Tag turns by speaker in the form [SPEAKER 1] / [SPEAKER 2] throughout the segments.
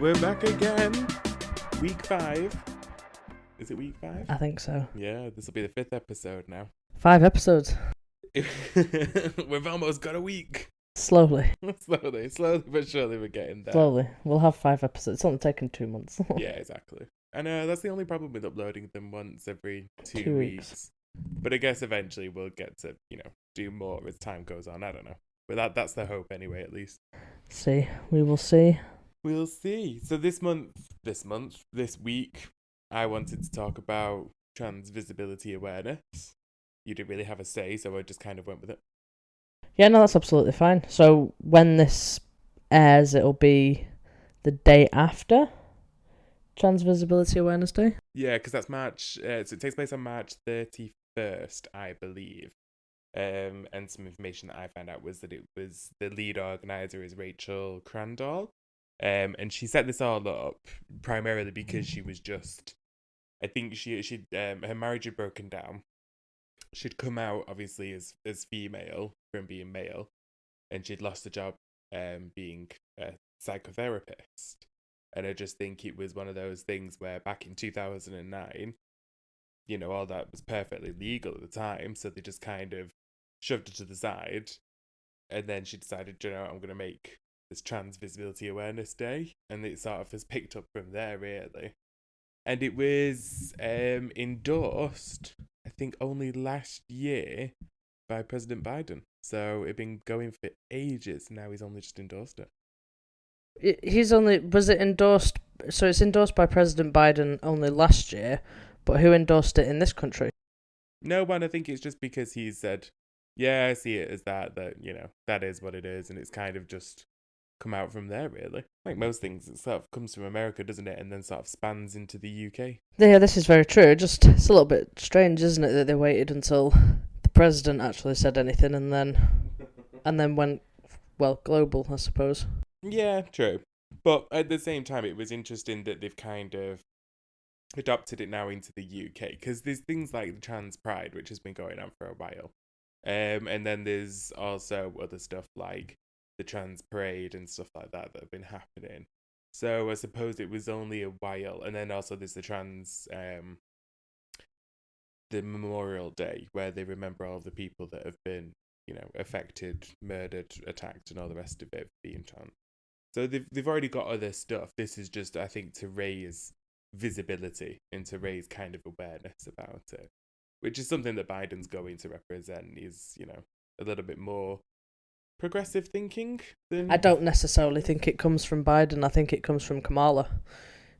[SPEAKER 1] we're back again. Week 5. Is it week 5?
[SPEAKER 2] I think so.
[SPEAKER 1] Yeah, this will be the 5th episode now.
[SPEAKER 2] 5 episodes.
[SPEAKER 1] We've almost got a week.
[SPEAKER 2] Slowly.
[SPEAKER 1] Slowly but surely we're getting there.
[SPEAKER 2] Slowly. We'll have 5 episodes. It's only taken 2 months.
[SPEAKER 1] Yeah, exactly. And that's the only problem with uploading them once every 2
[SPEAKER 2] 2
[SPEAKER 1] weeks. But I guess eventually we'll get to, do more as time goes on. I don't know. But that's the hope anyway, at least.
[SPEAKER 2] We will see.
[SPEAKER 1] We'll see. So this week, I wanted to talk about trans visibility awareness. You didn't really have a say, so I just kind of went with it.
[SPEAKER 2] Yeah, no, that's absolutely fine. So when this airs, it'll be the day after Trans Visibility Awareness Day?
[SPEAKER 1] Yeah, because that's March. So it takes place on March 31st, I believe. And some information that I found out was that it was the lead organizer is Rachel Crandall. And she set this all up primarily because she was just, I think her marriage had broken down. She'd come out obviously as female from being male, and she'd lost the job being a psychotherapist. And I just think it was one of those things where back in 2009, all that was perfectly legal at the time, so they just kind of shoved it to the side. And then she decided, I'm going to make this Trans Visibility Awareness Day, and it sort of has picked up from there, really. And it was endorsed, I think, only last year by President Biden. So it'd been going for ages, and now he's only just endorsed it.
[SPEAKER 2] Was it endorsed? So it's endorsed by President Biden only last year, but who endorsed it in this country?
[SPEAKER 1] No one. I think it's just because he said, yeah, I see it as that that is what it is, and it's kind of just come out from there, really. Like most things, it sort of comes from America, doesn't it, and then sort of spans into the UK. Yeah,
[SPEAKER 2] this is very true. It's a little bit strange, isn't it, that they waited until the president actually said anything and then went, global, I suppose.
[SPEAKER 1] Yeah, true. But at the same time, it was interesting that they've kind of adopted it now into the UK, because there's things like the Trans Pride, which has been going on for a while. And then there's also other stuff like the Trans Parade and stuff like that have been happening. So I suppose it was only a while. And then also there's the Memorial Day, where they remember all of the people that have been, affected, murdered, attacked, and all the rest of it being trans. So they've already got other stuff. This is just, I think, to raise visibility and to raise kind of awareness about it, which is something that Biden's going to represent. Is, a little bit more progressive thinking than...
[SPEAKER 2] I don't necessarily think it comes from Biden. I think it comes from Kamala.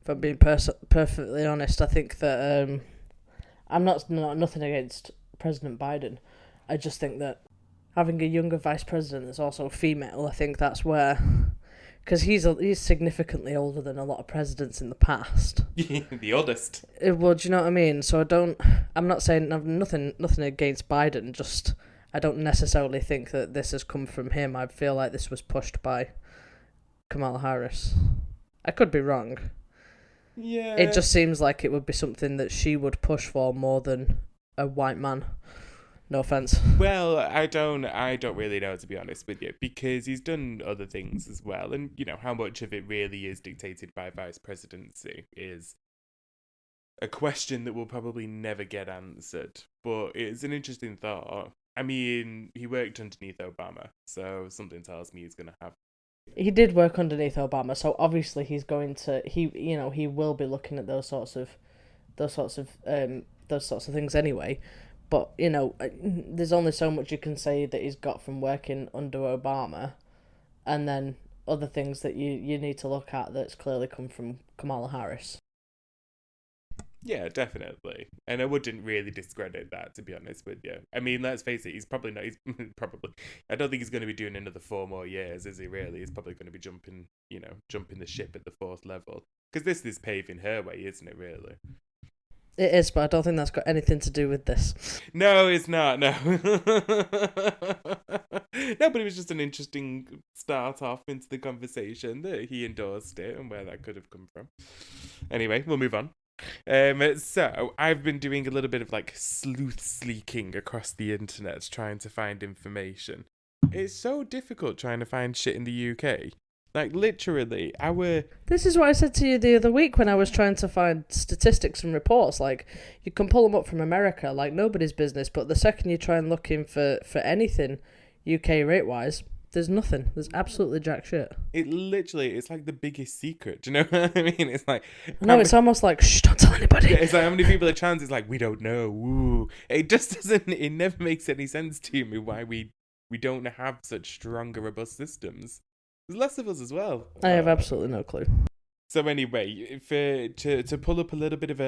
[SPEAKER 2] If I'm being perfectly honest, I think that I'm nothing against President Biden. I just think that having a younger vice president that's also female, I think that's where, because he's significantly older than a lot of presidents in the past.
[SPEAKER 1] The oldest.
[SPEAKER 2] Well, do you know what I mean? So I'm not saying I've nothing against Biden, just I don't necessarily think that this has come from him. I feel like this was pushed by Kamala Harris. I could be wrong.
[SPEAKER 1] Yeah.
[SPEAKER 2] It just seems like it would be something that she would push for more than a white man. No offense.
[SPEAKER 1] Well, I don't really know, to be honest with you, because he's done other things as well, and how much of it really is dictated by vice presidency is a question that will probably never get answered. But it's an interesting thought. I mean, he worked underneath Obama, so something tells me he's going to have.
[SPEAKER 2] He did work underneath Obama, so obviously he will be looking at those sorts of things anyway. But there's only so much you can say that he's got from working under Obama, and then other things that you need to look at that's clearly come from Kamala Harris.
[SPEAKER 1] Yeah, definitely. And I wouldn't really discredit that, to be honest with you. I mean, let's face it, he's probably not... I don't think he's going to be doing another 4 more years, is he really? He's probably going to be jumping the ship at the 4th level. Because this is paving her way, isn't it, really?
[SPEAKER 2] It is, but I don't think that's got anything to do with this.
[SPEAKER 1] No, it's not, no. No, but it was just an interesting start off into the conversation that he endorsed it and where that could have come from. Anyway, we'll move on. So I've been doing a little bit of sleuth sleeking across the internet trying to find information. It's so difficult trying to find shit in the UK. Like, literally, our...
[SPEAKER 2] This is what I said to you the other week when I was trying to find statistics and reports. Like, you can pull them up from America, like nobody's business, but the second you try and look in for anything UK rate-wise, there's nothing. There's absolutely jack shit.
[SPEAKER 1] It literally, it's like the biggest secret. Do you know what I mean? It's like...
[SPEAKER 2] No, it's almost like, shh, don't tell anybody.
[SPEAKER 1] Yeah, it's like, how many people are trans? It's like, we don't know. Ooh. It just doesn't... It never makes any sense to me why we don't have such strong, robust systems. There's less of us as well.
[SPEAKER 2] I have absolutely no clue.
[SPEAKER 1] So anyway, to pull up a little bit of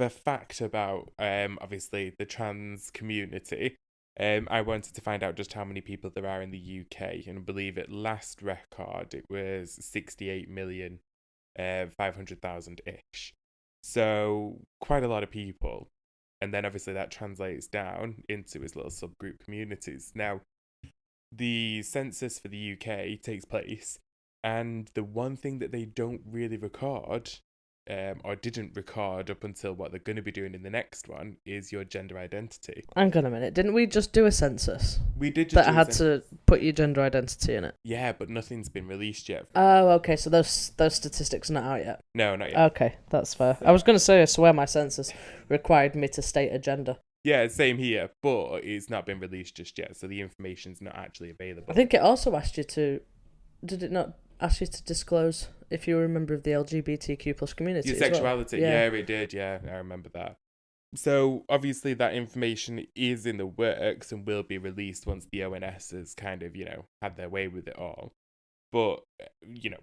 [SPEAKER 1] a fact about obviously the trans community, I wanted to find out just how many people there are in the UK, and I believe at last record it was 68,500,000 ish. So quite a lot of people, and then obviously that translates down into his little subgroup communities. Now, the census for the UK takes place, and the one thing that they don't really record, or didn't record up until what they're going to be doing in the next one, is your gender identity.
[SPEAKER 2] Hang on a minute, didn't we just do a census?
[SPEAKER 1] We did just
[SPEAKER 2] that had to put your gender identity in it.
[SPEAKER 1] Yeah, but nothing's been released yet.
[SPEAKER 2] Oh, okay, so those statistics are not out yet.
[SPEAKER 1] No, not yet.
[SPEAKER 2] Okay, that's fair. I was going to say, I swear my census required me to state a gender.
[SPEAKER 1] Yeah, same here, but it's not been released just yet, so the information's not actually available.
[SPEAKER 2] I think it also asked you to... Did it not ask you to disclose if you were a member of the LGBTQ plus community?
[SPEAKER 1] Your
[SPEAKER 2] as well?
[SPEAKER 1] sexuality, yeah, it did, yeah, I remember that. So, obviously, that information is in the works and will be released once the ONS has kind of, had their way with it all. But,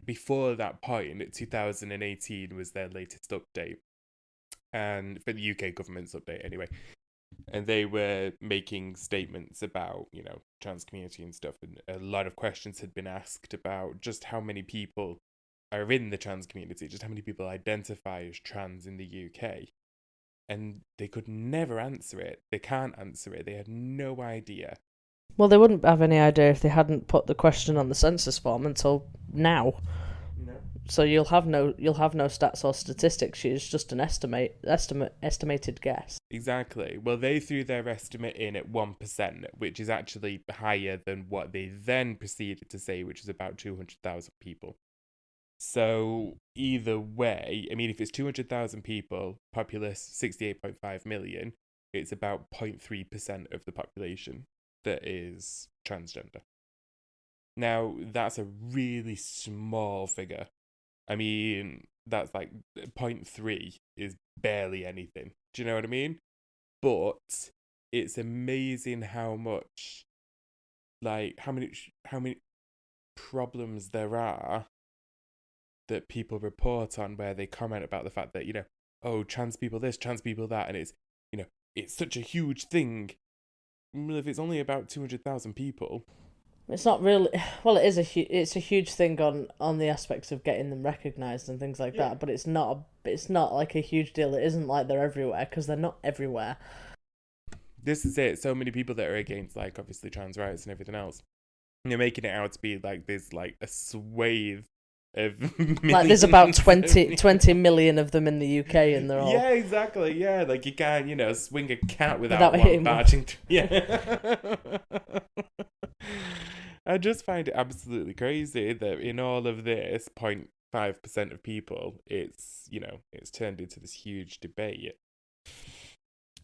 [SPEAKER 1] before that point, 2018 was their latest update. And for the UK government's update, anyway. And they were making statements about, trans community and stuff. And a lot of questions had been asked about just how many people are in the trans community, just how many people identify as trans in the UK. And they could never answer it. They can't answer it. They had no idea.
[SPEAKER 2] Well, they wouldn't have any idea if they hadn't put the question on the census form until now.
[SPEAKER 1] No.
[SPEAKER 2] So you'll have no stats or statistics. It's just an estimated guess.
[SPEAKER 1] Exactly. Well, they threw their estimate in at 1%, which is actually higher than what they then proceeded to say, which is about 200,000 people. So either way, I mean, if it's 200,000 people, populace 68.5 million, it's about 0.3% of the population that is transgender. Now, that's a really small figure. I mean, that's like 0.3 is barely anything. Do you know what I mean? But it's amazing how much, how many problems there are that people report on where they comment about the fact that, oh, trans people this, trans people that, and it's, it's such a huge thing. Well, if it's only about 200,000 people.
[SPEAKER 2] It's not really... Well, it is it's a huge thing on the aspects of getting them recognised and things like that, but it's not like a huge deal. It isn't like they're everywhere, because they're not everywhere.
[SPEAKER 1] This is it. So many people that are against, obviously trans rights and everything else. And they're making it out to be there's a swathe of millions.
[SPEAKER 2] There's about 20 million of them in the UK, and they're all...
[SPEAKER 1] Yeah, exactly, yeah. You can't, swing a cat without one barging through. Yeah. I just find it absolutely crazy that in all of this, 0.5% of people, it's turned into this huge debate.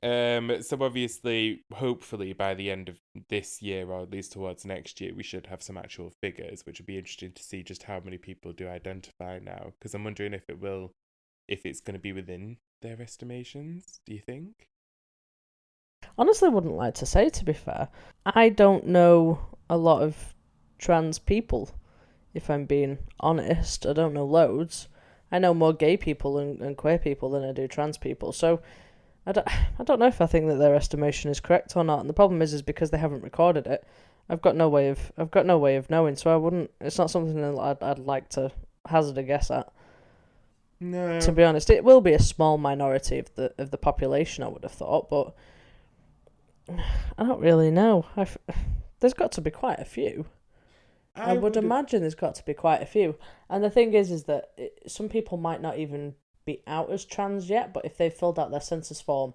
[SPEAKER 1] So obviously, hopefully by the end of this year, or at least towards next year, we should have some actual figures, which would be interesting to see just how many people do identify now. Because I'm wondering if it's going to be within their estimations. Do you think?
[SPEAKER 2] Honestly, I wouldn't like to say, to be fair. I don't know a lot of trans people, if I'm being honest. I don't know loads. I know more gay people and queer people than I do trans people. So I don't know if I think that their estimation is correct or not. And the problem is because they haven't recorded it. I've got no way of knowing. So I wouldn't. It's not something that I'd like to hazard a guess at.
[SPEAKER 1] No.
[SPEAKER 2] To be honest, it will be a small minority of the population, I would have thought, but I don't really know. There's got to be quite a few. I would imagine there's got to be quite a few. And the thing is that some people might not even be out as trans yet, but if they've filled out their census form,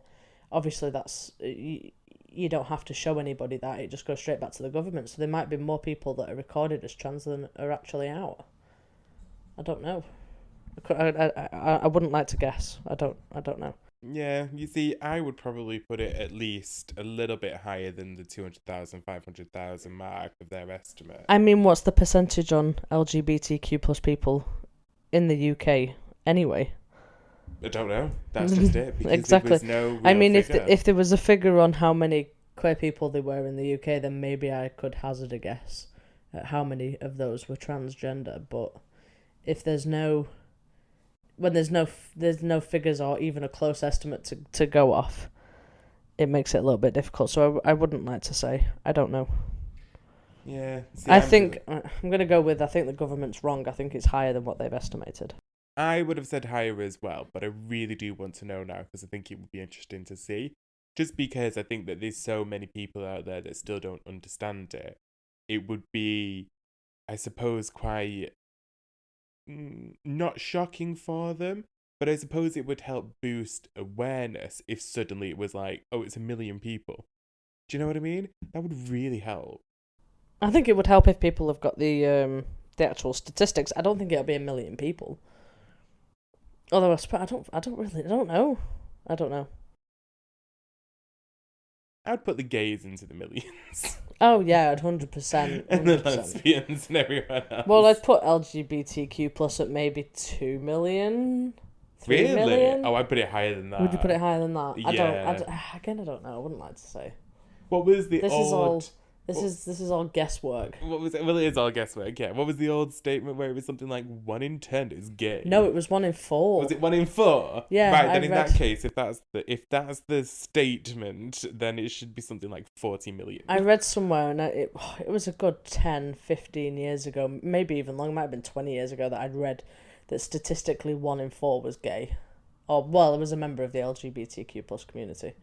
[SPEAKER 2] obviously that's... You don't have to show anybody that. It just goes straight back to the government. So there might be more people that are recorded as trans than are actually out. I don't know. I wouldn't like to guess. I don't know.
[SPEAKER 1] Yeah, you see, I would probably put it at least a little bit higher than the 200,000, 500,000 mark of their estimate.
[SPEAKER 2] I mean, what's the percentage on LGBTQ plus people in the UK anyway?
[SPEAKER 1] I don't know. That's just it. Because
[SPEAKER 2] Exactly.
[SPEAKER 1] there was no real
[SPEAKER 2] I mean,
[SPEAKER 1] figure.
[SPEAKER 2] if there was a figure on how many queer people there were in the UK, then maybe I could hazard a guess at how many of those were transgender. But if there's no figures or even a close estimate to go off, it makes it a little bit difficult. So I wouldn't like to say. I don't know.
[SPEAKER 1] Yeah. See,
[SPEAKER 2] I'm going to go with, I think the government's wrong. I think it's higher than what they've estimated.
[SPEAKER 1] I would have said higher as well, but I really do want to know now because I think it would be interesting to see. Just because I think that there's so many people out there that still don't understand it. It would be, I suppose, quite not shocking for them, but I suppose it would help boost awareness if suddenly it was like, oh, it's 1 million people. Do you know what I mean? That would really help.
[SPEAKER 2] I think it would help if people have got the actual statistics. I don't think it'll be 1 million people. Although I don't know.
[SPEAKER 1] I'd put the gays into the millions.
[SPEAKER 2] Oh yeah, 100%.
[SPEAKER 1] And the lesbians and everyone else.
[SPEAKER 2] Well, I'd put LGBTQ plus at maybe 2 million. 3
[SPEAKER 1] really?
[SPEAKER 2] million?
[SPEAKER 1] Oh, I'd put it higher than that.
[SPEAKER 2] Would you put it higher than that?
[SPEAKER 1] Yeah.
[SPEAKER 2] Again, I don't know. I wouldn't like to say.
[SPEAKER 1] What was the
[SPEAKER 2] This is all guesswork.
[SPEAKER 1] What was it? Well, it is all guesswork. Yeah. What was the old statement where it was something like 1 in 10 is gay?
[SPEAKER 2] No, it was 1 in 4.
[SPEAKER 1] Was it 1 in 4?
[SPEAKER 2] Yeah.
[SPEAKER 1] Right. Then in that case, if that's the statement, then it should be something like 40 million.
[SPEAKER 2] I read somewhere, and it was a good 10, 15 years ago, maybe even longer. It might have been 20 years ago that I'd read that statistically 1 in 4 was gay, or well, it was a member of the LGBTQ plus community,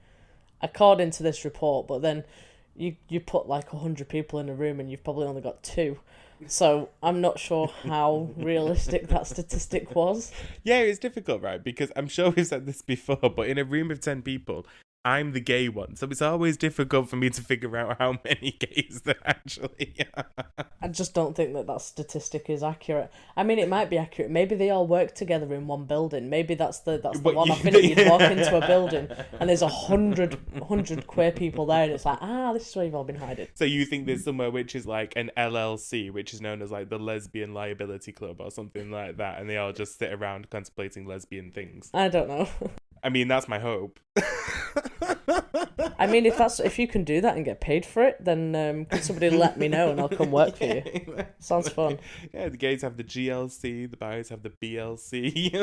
[SPEAKER 2] according to this report. But then you put like 100 people in a room and you've probably only got 2. So I'm not sure how realistic that statistic was.
[SPEAKER 1] Yeah, it's difficult, right? Because I'm sure we've said this before, but in a room of 10 people, I'm the gay one. So it's always difficult for me to figure out how many gays there actually are.
[SPEAKER 2] I just don't think that statistic is accurate. I mean, it might be accurate. Maybe they all work together in one building. Maybe that's the one off in it. You'd walk into a building and there's 100 queer people there, and it's like, this is where you've all been hiding.
[SPEAKER 1] So you think there's somewhere which is like an LLC, which is known as like the Lesbian Liability Club or something like that, and they all just sit around contemplating lesbian things?
[SPEAKER 2] I don't know.
[SPEAKER 1] I mean, that's my hope.
[SPEAKER 2] I mean, if you can do that and get paid for it, then could somebody let me know and I'll come work for you? Sounds fun.
[SPEAKER 1] Yeah, the gays have the GLC, the boys have the BLC.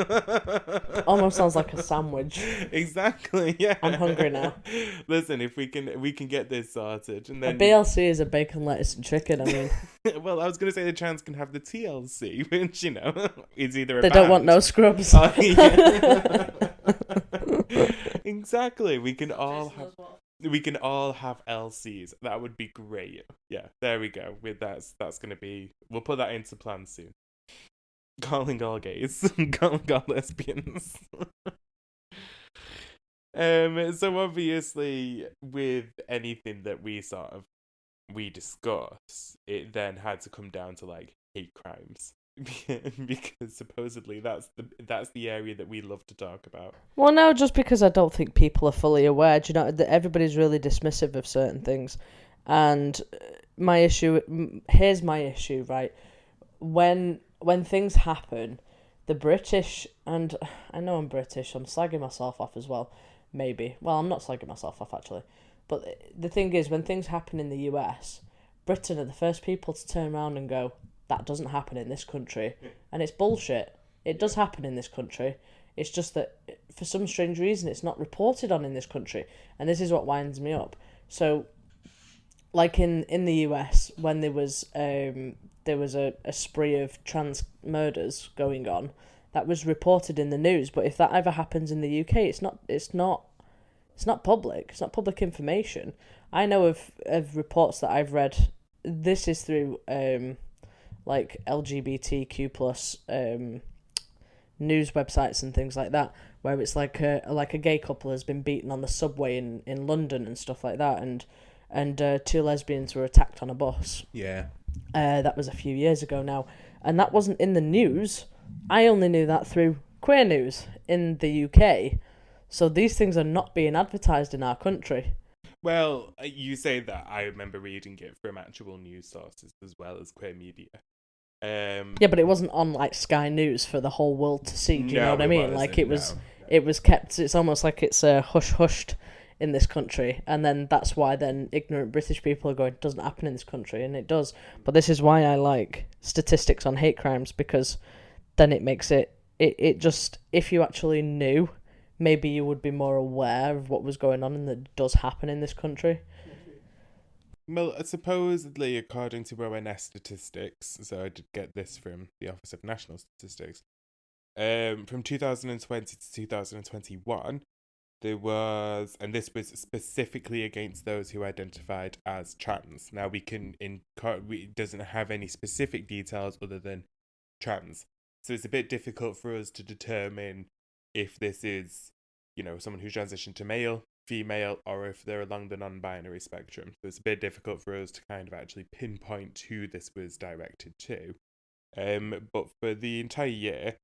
[SPEAKER 2] Almost sounds like a sandwich.
[SPEAKER 1] Exactly. Yeah.
[SPEAKER 2] I'm hungry now.
[SPEAKER 1] Listen, if we can get this sorted, and then
[SPEAKER 2] a BLC is a bacon, lettuce, and chicken. I mean,
[SPEAKER 1] well, I was gonna say the trans can have the TLC, which is either
[SPEAKER 2] they don't want no scrubs.
[SPEAKER 1] Oh, yeah. Exactly. We can all have LCs. That would be great. Yeah, there we go. With that's gonna be. We'll put that into plans soon. Calling all gays, calling all lesbians. So obviously, with anything that we discuss, it then had to come down to like hate crimes. Because supposedly that's the area that we love to talk about.
[SPEAKER 2] Well, no, just because I don't think people are fully aware. Do you know that everybody's really dismissive of certain things, and here's my issue, right? When things happen, the British, and I know I'm British, I'm slagging myself off as well. Maybe. Well, I'm not slagging myself off actually, but the thing is, when things happen in the US, Britain are the first people to turn around and go, that doesn't happen in this country. And it's bullshit. It does happen in this country. It's just that for some strange reason it's not reported on in this country. And this is what winds me up. So, like in the US, when there was a spree of trans murders going on, that was reported in the news. But if that ever happens in the UK, it's not public. It's not public information. I know of reports that I've read. This is through like LGBTQ plus news websites and things like that, where it's like a gay couple has been beaten on the subway in London and stuff like that, and 2 lesbians were attacked on a bus.
[SPEAKER 1] Yeah.
[SPEAKER 2] That was a few years ago now, and that wasn't in the news. I only knew that through Queer News in the UK. So these things are not being advertised in our country.
[SPEAKER 1] Well, you say that. I remember reading it from actual news sources as well as queer media.
[SPEAKER 2] Yeah, but it wasn't on like Sky News for the whole world to see. Do you know what I mean? Like it was,
[SPEAKER 1] no.
[SPEAKER 2] it was kept. It's almost like it's hushed in this country, and then that's why then ignorant British people are going, it doesn't happen in this country, and it does. But this is why I like statistics on hate crimes, because then it makes it just, if you actually knew, maybe you would be more aware of what was going on and that does happen in this country.
[SPEAKER 1] Well, supposedly, according to ONS statistics, so I did get this from the Office of National Statistics, from 2020 to 2021, there was, and this was specifically against those who identified as trans. Now, it doesn't have any specific details other than trans. So it's a bit difficult for us to determine if this is, someone who's transitioned to male, female, or if they're along the non-binary spectrum. So it's a bit difficult for us to kind of actually pinpoint who this was directed to. But for the entire year,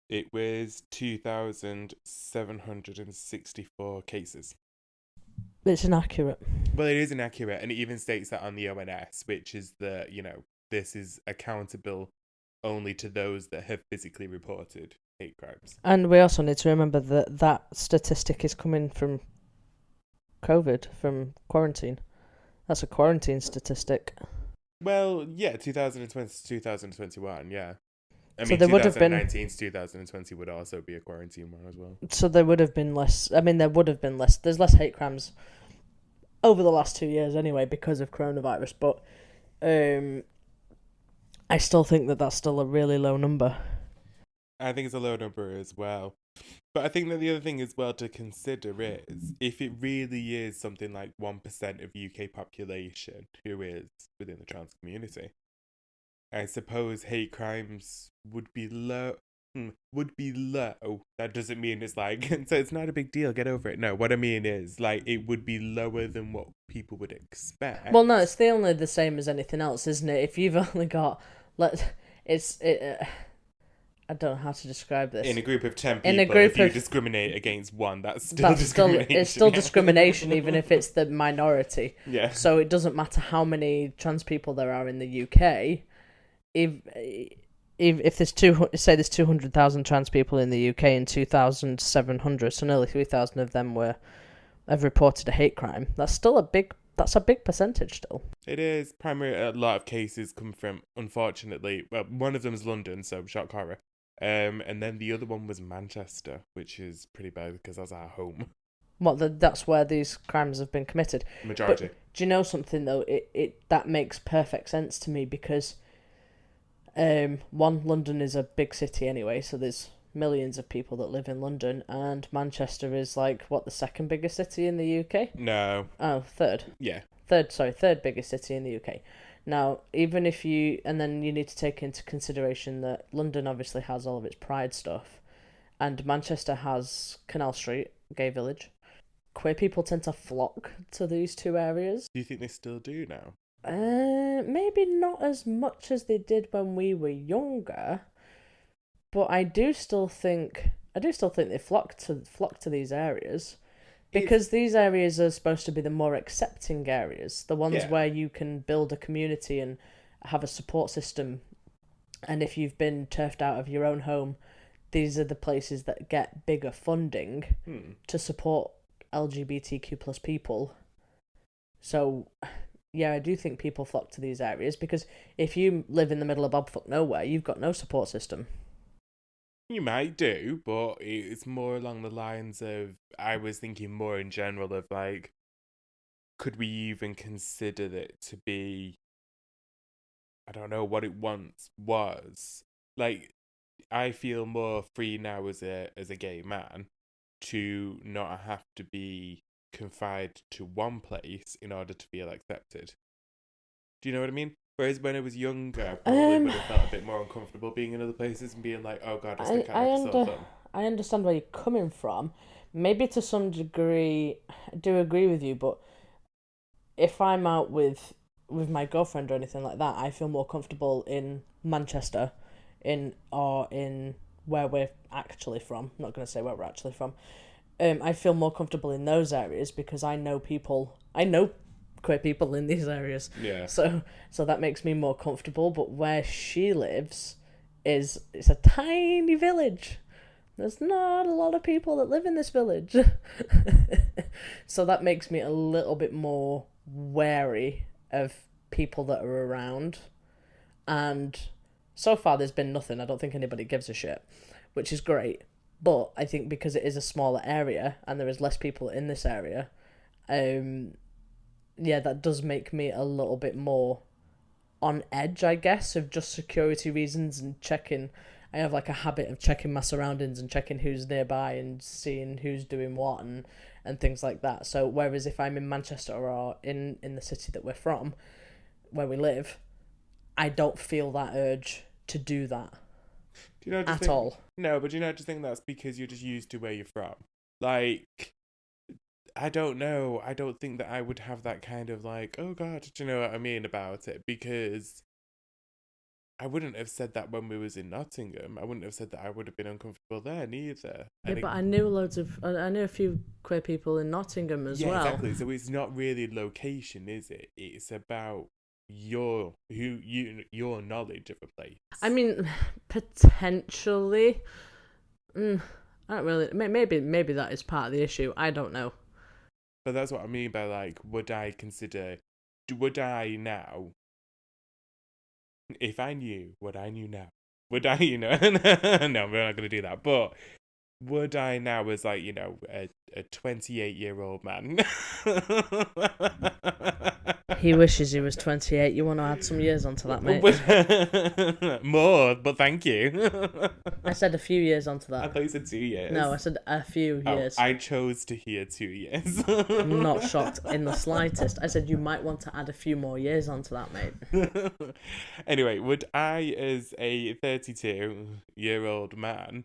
[SPEAKER 1] it was 2,764 cases.
[SPEAKER 2] It's inaccurate.
[SPEAKER 1] Well, it is inaccurate, and it even states that on the ONS, which is this is accountable only to those that have physically reported hate crimes.
[SPEAKER 2] And we also need to remember that that statistic is coming from COVID, from quarantine. That's a quarantine statistic.
[SPEAKER 1] Well, yeah, 2020 to 2021, yeah. I
[SPEAKER 2] So
[SPEAKER 1] mean,
[SPEAKER 2] there would have been
[SPEAKER 1] 2019 to 2020 would also be a quarantine one as well.
[SPEAKER 2] So there would have been less. I mean, there would have been less. There's less hate crimes over the last 2 years anyway because of coronavirus. But I still think that that's still a really low number.
[SPEAKER 1] I think it's a low number as well. But I think that the other thing as well to consider is if it really is something like 1% of UK population who is within the trans community, I suppose hate crimes would be low. That doesn't mean it's like, so it's not a big deal, get over it. No, what I mean is, like, it would be lower than what people would expect.
[SPEAKER 2] Well, no, it's only the same as anything else, isn't it? If you've only got, I don't know how to describe this.
[SPEAKER 1] In a group of 10 people, if you discriminate against one, that's still discrimination.
[SPEAKER 2] It's still discrimination, even if it's the minority.
[SPEAKER 1] Yeah.
[SPEAKER 2] So it doesn't matter how many trans people there are in the UK. If there's there's 200,000 trans people in the UK and 2,700, so nearly 3,000 of them have reported a hate crime. That's a big percentage still.
[SPEAKER 1] It is. Primarily, a lot of cases come from, unfortunately, well, one of them is London, so shock horror. And then the other one was Manchester, which is pretty bad because that's our home.
[SPEAKER 2] That's where these crimes have been committed.
[SPEAKER 1] Majority.
[SPEAKER 2] But do you know something though? It that makes perfect sense to me because, London is a big city anyway, so there's millions of people that live in London, and Manchester is like the second biggest city in the UK?
[SPEAKER 1] No.
[SPEAKER 2] Oh, third.
[SPEAKER 1] Yeah.
[SPEAKER 2] Third biggest city in the UK. Now, even if and then you need to take into consideration that London obviously has all of its Pride stuff, and Manchester has Canal Street, gay village. Queer people tend to flock to these two areas.
[SPEAKER 1] Do you think they still do now?
[SPEAKER 2] Maybe not as much as they did when we were younger, but I do still think they flock to these areas. Because these areas are supposed to be the more accepting areas, the ones where you can build a community and have a support system. And if you've been turfed out of your own home, these are the places that get bigger funding to support LGBTQ plus people. So, yeah, I do think people flock to these areas because if you live in the middle of bobfuck nowhere, you've got no support system.
[SPEAKER 1] You might do, but it's more along the lines of, I was thinking more in general of like, could we even consider it to be, I don't know, what it once was. Like, I feel more free now as a gay man to not have to be confined to one place in order to feel accepted. Do you know what I mean? Whereas when I was younger, I probably would have felt a bit more uncomfortable being in other places and being like, oh God, I still can't
[SPEAKER 2] I understand where you're coming from. Maybe to some degree, I do agree with you, but if I'm out with my girlfriend or anything like that, I feel more comfortable in Manchester in where we're actually from. I'm not going to say where we're actually from. I feel more comfortable in those areas because I know queer people in these areas.
[SPEAKER 1] Yeah.
[SPEAKER 2] So that makes me more comfortable. But where she lives it's a tiny village. There's not a lot of people that live in this village. So that makes me a little bit more wary of people that are around. And so far there's been nothing. I don't think anybody gives a shit, which is great. But I think because it is a smaller area and there is less people in this area, that does make me a little bit more on edge, I guess, of just security reasons and checking. I have like a habit of checking my surroundings and checking who's nearby and seeing who's doing what and things like that. So whereas if I'm in Manchester or in the city that we're from, where we live, I don't feel that urge to do that at all.
[SPEAKER 1] No, but I just think that's because you're just used to where you're from. Like, I don't know. I don't think that I would have that kind of like, oh God, do you know what I mean about it? Because I wouldn't have said that when we was in Nottingham. I wouldn't have said that I would have been uncomfortable there neither.
[SPEAKER 2] Yeah, but I knew a few queer people in Nottingham as well.
[SPEAKER 1] Yeah, exactly. So it's not really location, is it? It's about your knowledge of a place.
[SPEAKER 2] I mean, potentially. I don't really. Maybe that is part of the issue. I don't know.
[SPEAKER 1] But that's what I mean by like, would I now, if I knew what I knew now, would I, no, we're not going to do that. But would I now as like, a 28-year-old man?
[SPEAKER 2] He wishes he was 28. You want to add some years onto that, mate?
[SPEAKER 1] More, but thank you.
[SPEAKER 2] I said a few years onto that.
[SPEAKER 1] I thought you said 2 years.
[SPEAKER 2] No, I said a few years.
[SPEAKER 1] I chose to hear 2 years.
[SPEAKER 2] I'm not shocked in the slightest. I said you might want to add a few more years onto that, mate.
[SPEAKER 1] Anyway, would I, as a 32-year-old man,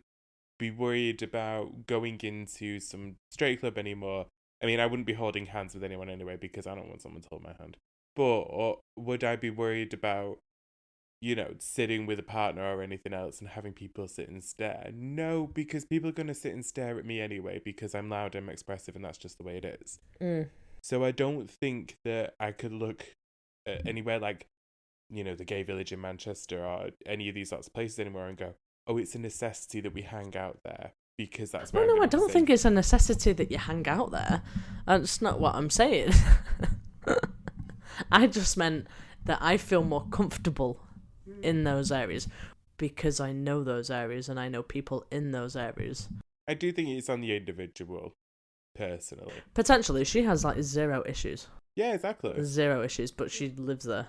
[SPEAKER 1] be worried about going into some straight club anymore? I mean, I wouldn't be holding hands with anyone anyway because I don't want someone to hold my hand. But would I be worried about, sitting with a partner or anything else and having people sit and stare? No, because people are going to sit and stare at me anyway because I'm loud and expressive and that's just the way it is. So I don't think that I could look at anywhere like, the Gay Village in Manchester or any of these sorts of places anymore and go, oh, it's a necessity that we hang out there. Because that's where
[SPEAKER 2] I don't think it's a necessity that you hang out there. That's not what I'm saying. I just meant that I feel more comfortable in those areas because I know those areas and I know people in those areas.
[SPEAKER 1] I do think it's on the individual, personally.
[SPEAKER 2] Potentially, she has like 0 issues.
[SPEAKER 1] Yeah, exactly.
[SPEAKER 2] 0 issues, but she lives there.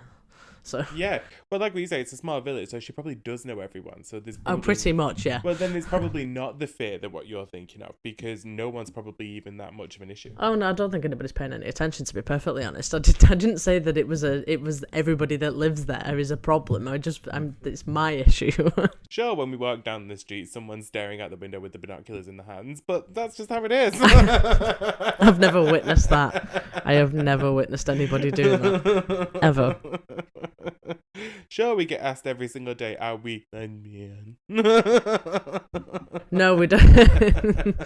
[SPEAKER 2] So
[SPEAKER 1] yeah, well, like we say, it's a small village, so she probably does know everyone. So there's
[SPEAKER 2] pretty much, yeah.
[SPEAKER 1] Well, then there's probably not the fear that what you're thinking of because no one's probably even that much of an issue.
[SPEAKER 2] Oh no, I don't think anybody's paying any attention. To be perfectly honest, I didn't say that it was everybody that lives there is a problem. It's my issue.
[SPEAKER 1] Sure, when we walk down the street, someone's staring out the window with the binoculars in the hands, but that's just how it is.
[SPEAKER 2] I've never witnessed that. I have never witnessed anybody doing that ever.
[SPEAKER 1] Sure, we get asked every single day, are we lesbian?
[SPEAKER 2] No, we don't.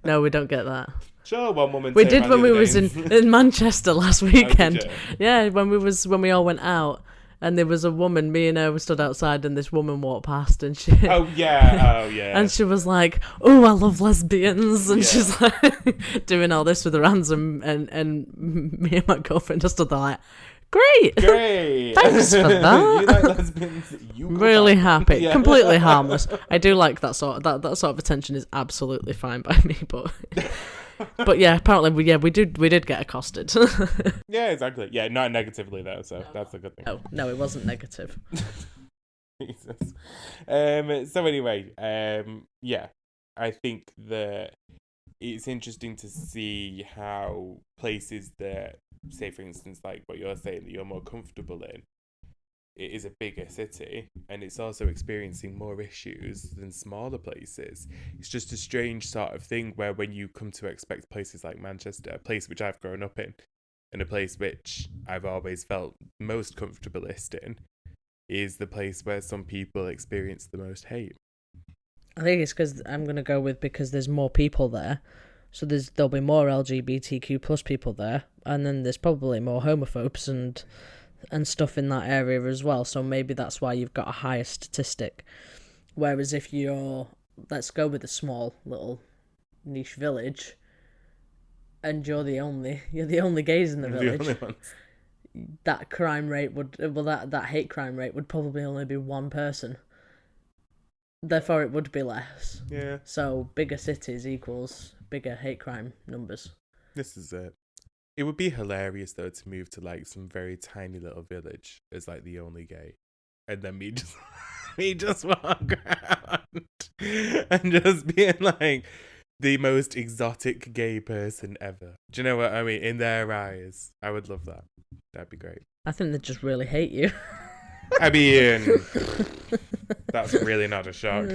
[SPEAKER 2] No, we don't get that.
[SPEAKER 1] Sure, one woman.
[SPEAKER 2] We did when we was in Manchester last weekend. Yeah, when we all went out, and there was a woman. Me and her were stood outside, and this woman walked past, and she.
[SPEAKER 1] Oh yeah.
[SPEAKER 2] And she was like, "Oh, I love lesbians," and she's like doing all this with her hands, and me and my girlfriend just stood there like. Great. Thanks for that.
[SPEAKER 1] You like lesbians?
[SPEAKER 2] Really happy. Yeah. Completely harmless. I do like that sort of attention is absolutely fine by me, but yeah, apparently we did get accosted.
[SPEAKER 1] Yeah, exactly. Yeah, not negatively though, so that's a good thing.
[SPEAKER 2] Oh, no, it wasn't negative.
[SPEAKER 1] Jesus. So anyway, yeah, I think that it's interesting to see how places that, say for instance, like what you're saying, that you're more comfortable in, it is a bigger city and it's also experiencing more issues than smaller places. It's just a strange sort of thing where when you come to expect places like Manchester, a place which I've grown up in, and a place which I've always felt most comfortablest in, is the place where some people experience the most hate.
[SPEAKER 2] I think it's because I'm going to go with because there's more people there. So there'll be more LGBTQ plus people there. And then there's probably more homophobes and stuff in that area as well. So maybe that's why you've got a higher statistic. Whereas if let's go with a small little niche village, and you're the only gays in the village,
[SPEAKER 1] The only ones.
[SPEAKER 2] that crime rate that hate crime rate would probably only be one person. Therefore, it would be less.
[SPEAKER 1] Yeah.
[SPEAKER 2] So bigger cities equals bigger hate crime numbers.
[SPEAKER 1] This is it. It would be hilarious though to move to like some very tiny little village as like the only gay, and then me just walk around and just being like the most exotic gay person ever. Do you know what I mean? In their eyes, I would love that. That'd be great.
[SPEAKER 2] I think they just really hate you.
[SPEAKER 1] I mean, that's really not a shock.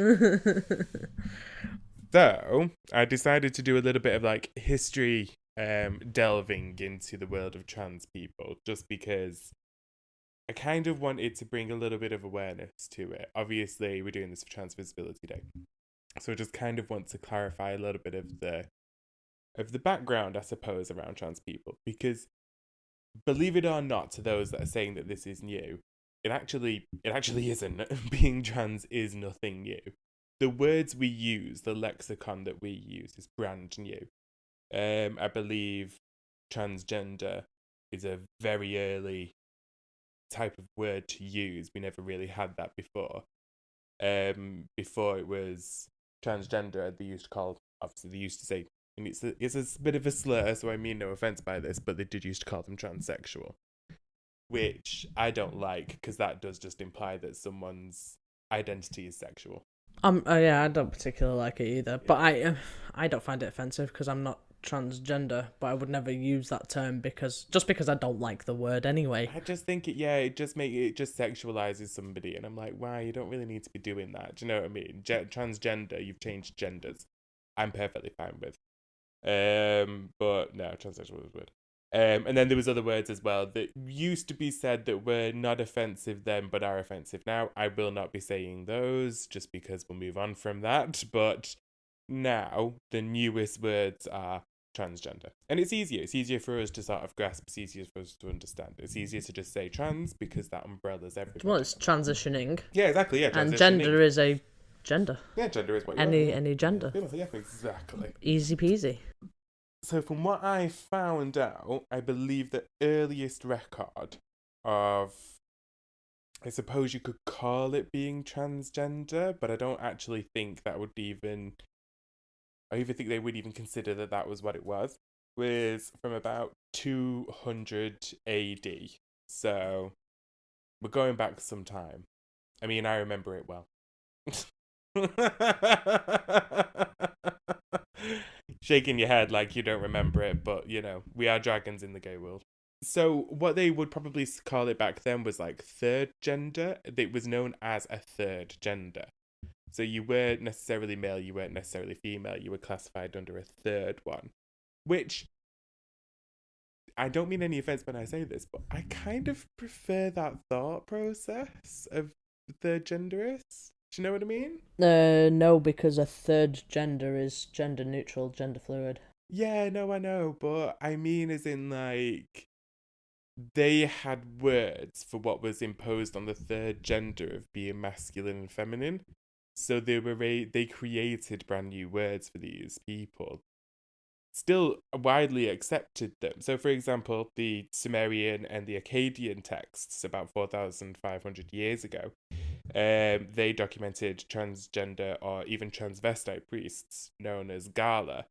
[SPEAKER 1] So, I decided to do a little bit of like history delving into the world of trans people, just because I kind of wanted to bring a little bit of awareness to it. Obviously, we're doing this for Trans Visibility Day, so I just kind of want to clarify a little bit of the background, I suppose, around trans people, because believe it or not, to those that are saying that this is new, it actually isn't. Being trans is nothing new. The words we use, the lexicon that we use, is brand new. I believe transgender is a very early type of word to use. We never really had that before. Before it was transgender, they used to say, and it's a bit of a slur, so I mean no offense by this, but they did used to call them transsexual, which I don't like, because that does just imply that someone's identity is sexual.
[SPEAKER 2] Yeah, I don't particularly like it either, but I don't find it offensive because I'm not transgender, but I would never use that term because I don't like the word anyway.
[SPEAKER 1] I just think it just sexualizes somebody, and I'm like, wow, you don't really need to be doing that. Do you know what I mean? Transgender, you've changed genders. I'm perfectly fine with. But no, transsexual was weird. And then there was other words as well that used to be said that were not offensive then, but are offensive now. I will not be saying those just because we'll move on from that. But now the newest words are transgender, and it's easier. It's easier for us to sort of grasp. It's easier for us to understand. It's easier to just say trans because that umbrellas everything.
[SPEAKER 2] Well, it's transitioning.
[SPEAKER 1] Yeah, exactly. Yeah,
[SPEAKER 2] and gender is a gender.
[SPEAKER 1] Yeah, gender is what you
[SPEAKER 2] any gender.
[SPEAKER 1] Yeah, exactly.
[SPEAKER 2] Easy peasy.
[SPEAKER 1] So from what I found out, I believe the earliest record of, I suppose you could call it being transgender, but I don't actually think that would even, I even think they would even consider that was what it was from about 200 AD. So we're going back some time. I mean, I remember it well. Shaking your head like you don't remember it, but you know, we are dragons in the gay world. So what they would probably call it back then was like third gender. It was known as a third gender. So you weren't necessarily male, you weren't necessarily female, you were classified under a third one. Which, I don't mean any offense when I say this, but I kind of prefer that thought process of third genderist. Do you know what I mean?
[SPEAKER 2] No, because a third gender is gender neutral, gender fluid.
[SPEAKER 1] Yeah, no, I know, but I mean as in like they had words for what was imposed on the third gender of being masculine and feminine. So they created brand new words for these people. Still widely accepted them. So for example, the Sumerian and the Akkadian texts about 4,500 years ago, they documented transgender or even transvestite priests known as Gala.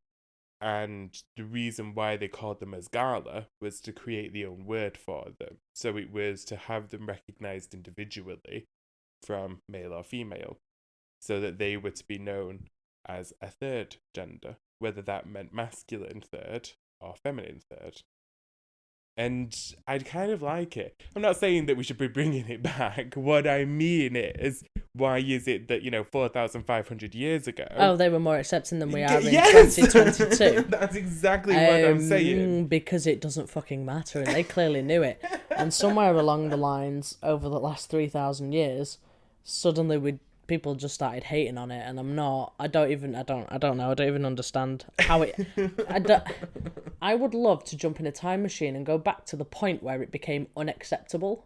[SPEAKER 1] And the reason why they called them as Gala was to create their own word for them. So it was to have them recognized individually from male or female, so that they were to be known as a third gender, whether that meant masculine third or feminine third. And I'd kind of like it. I'm not saying that we should be bringing it back. What I mean is, why is it that, 4,500 years ago?
[SPEAKER 2] Oh, they were more accepting than we are in
[SPEAKER 1] Yes!
[SPEAKER 2] 2022.
[SPEAKER 1] That's exactly what I'm saying.
[SPEAKER 2] Because it doesn't fucking matter, and they clearly knew it. And somewhere along the lines, over the last 3,000 years, suddenly people just started hating on it, and I don't know. I don't even understand how it. I would love to jump in a time machine and go back to the point where it became unacceptable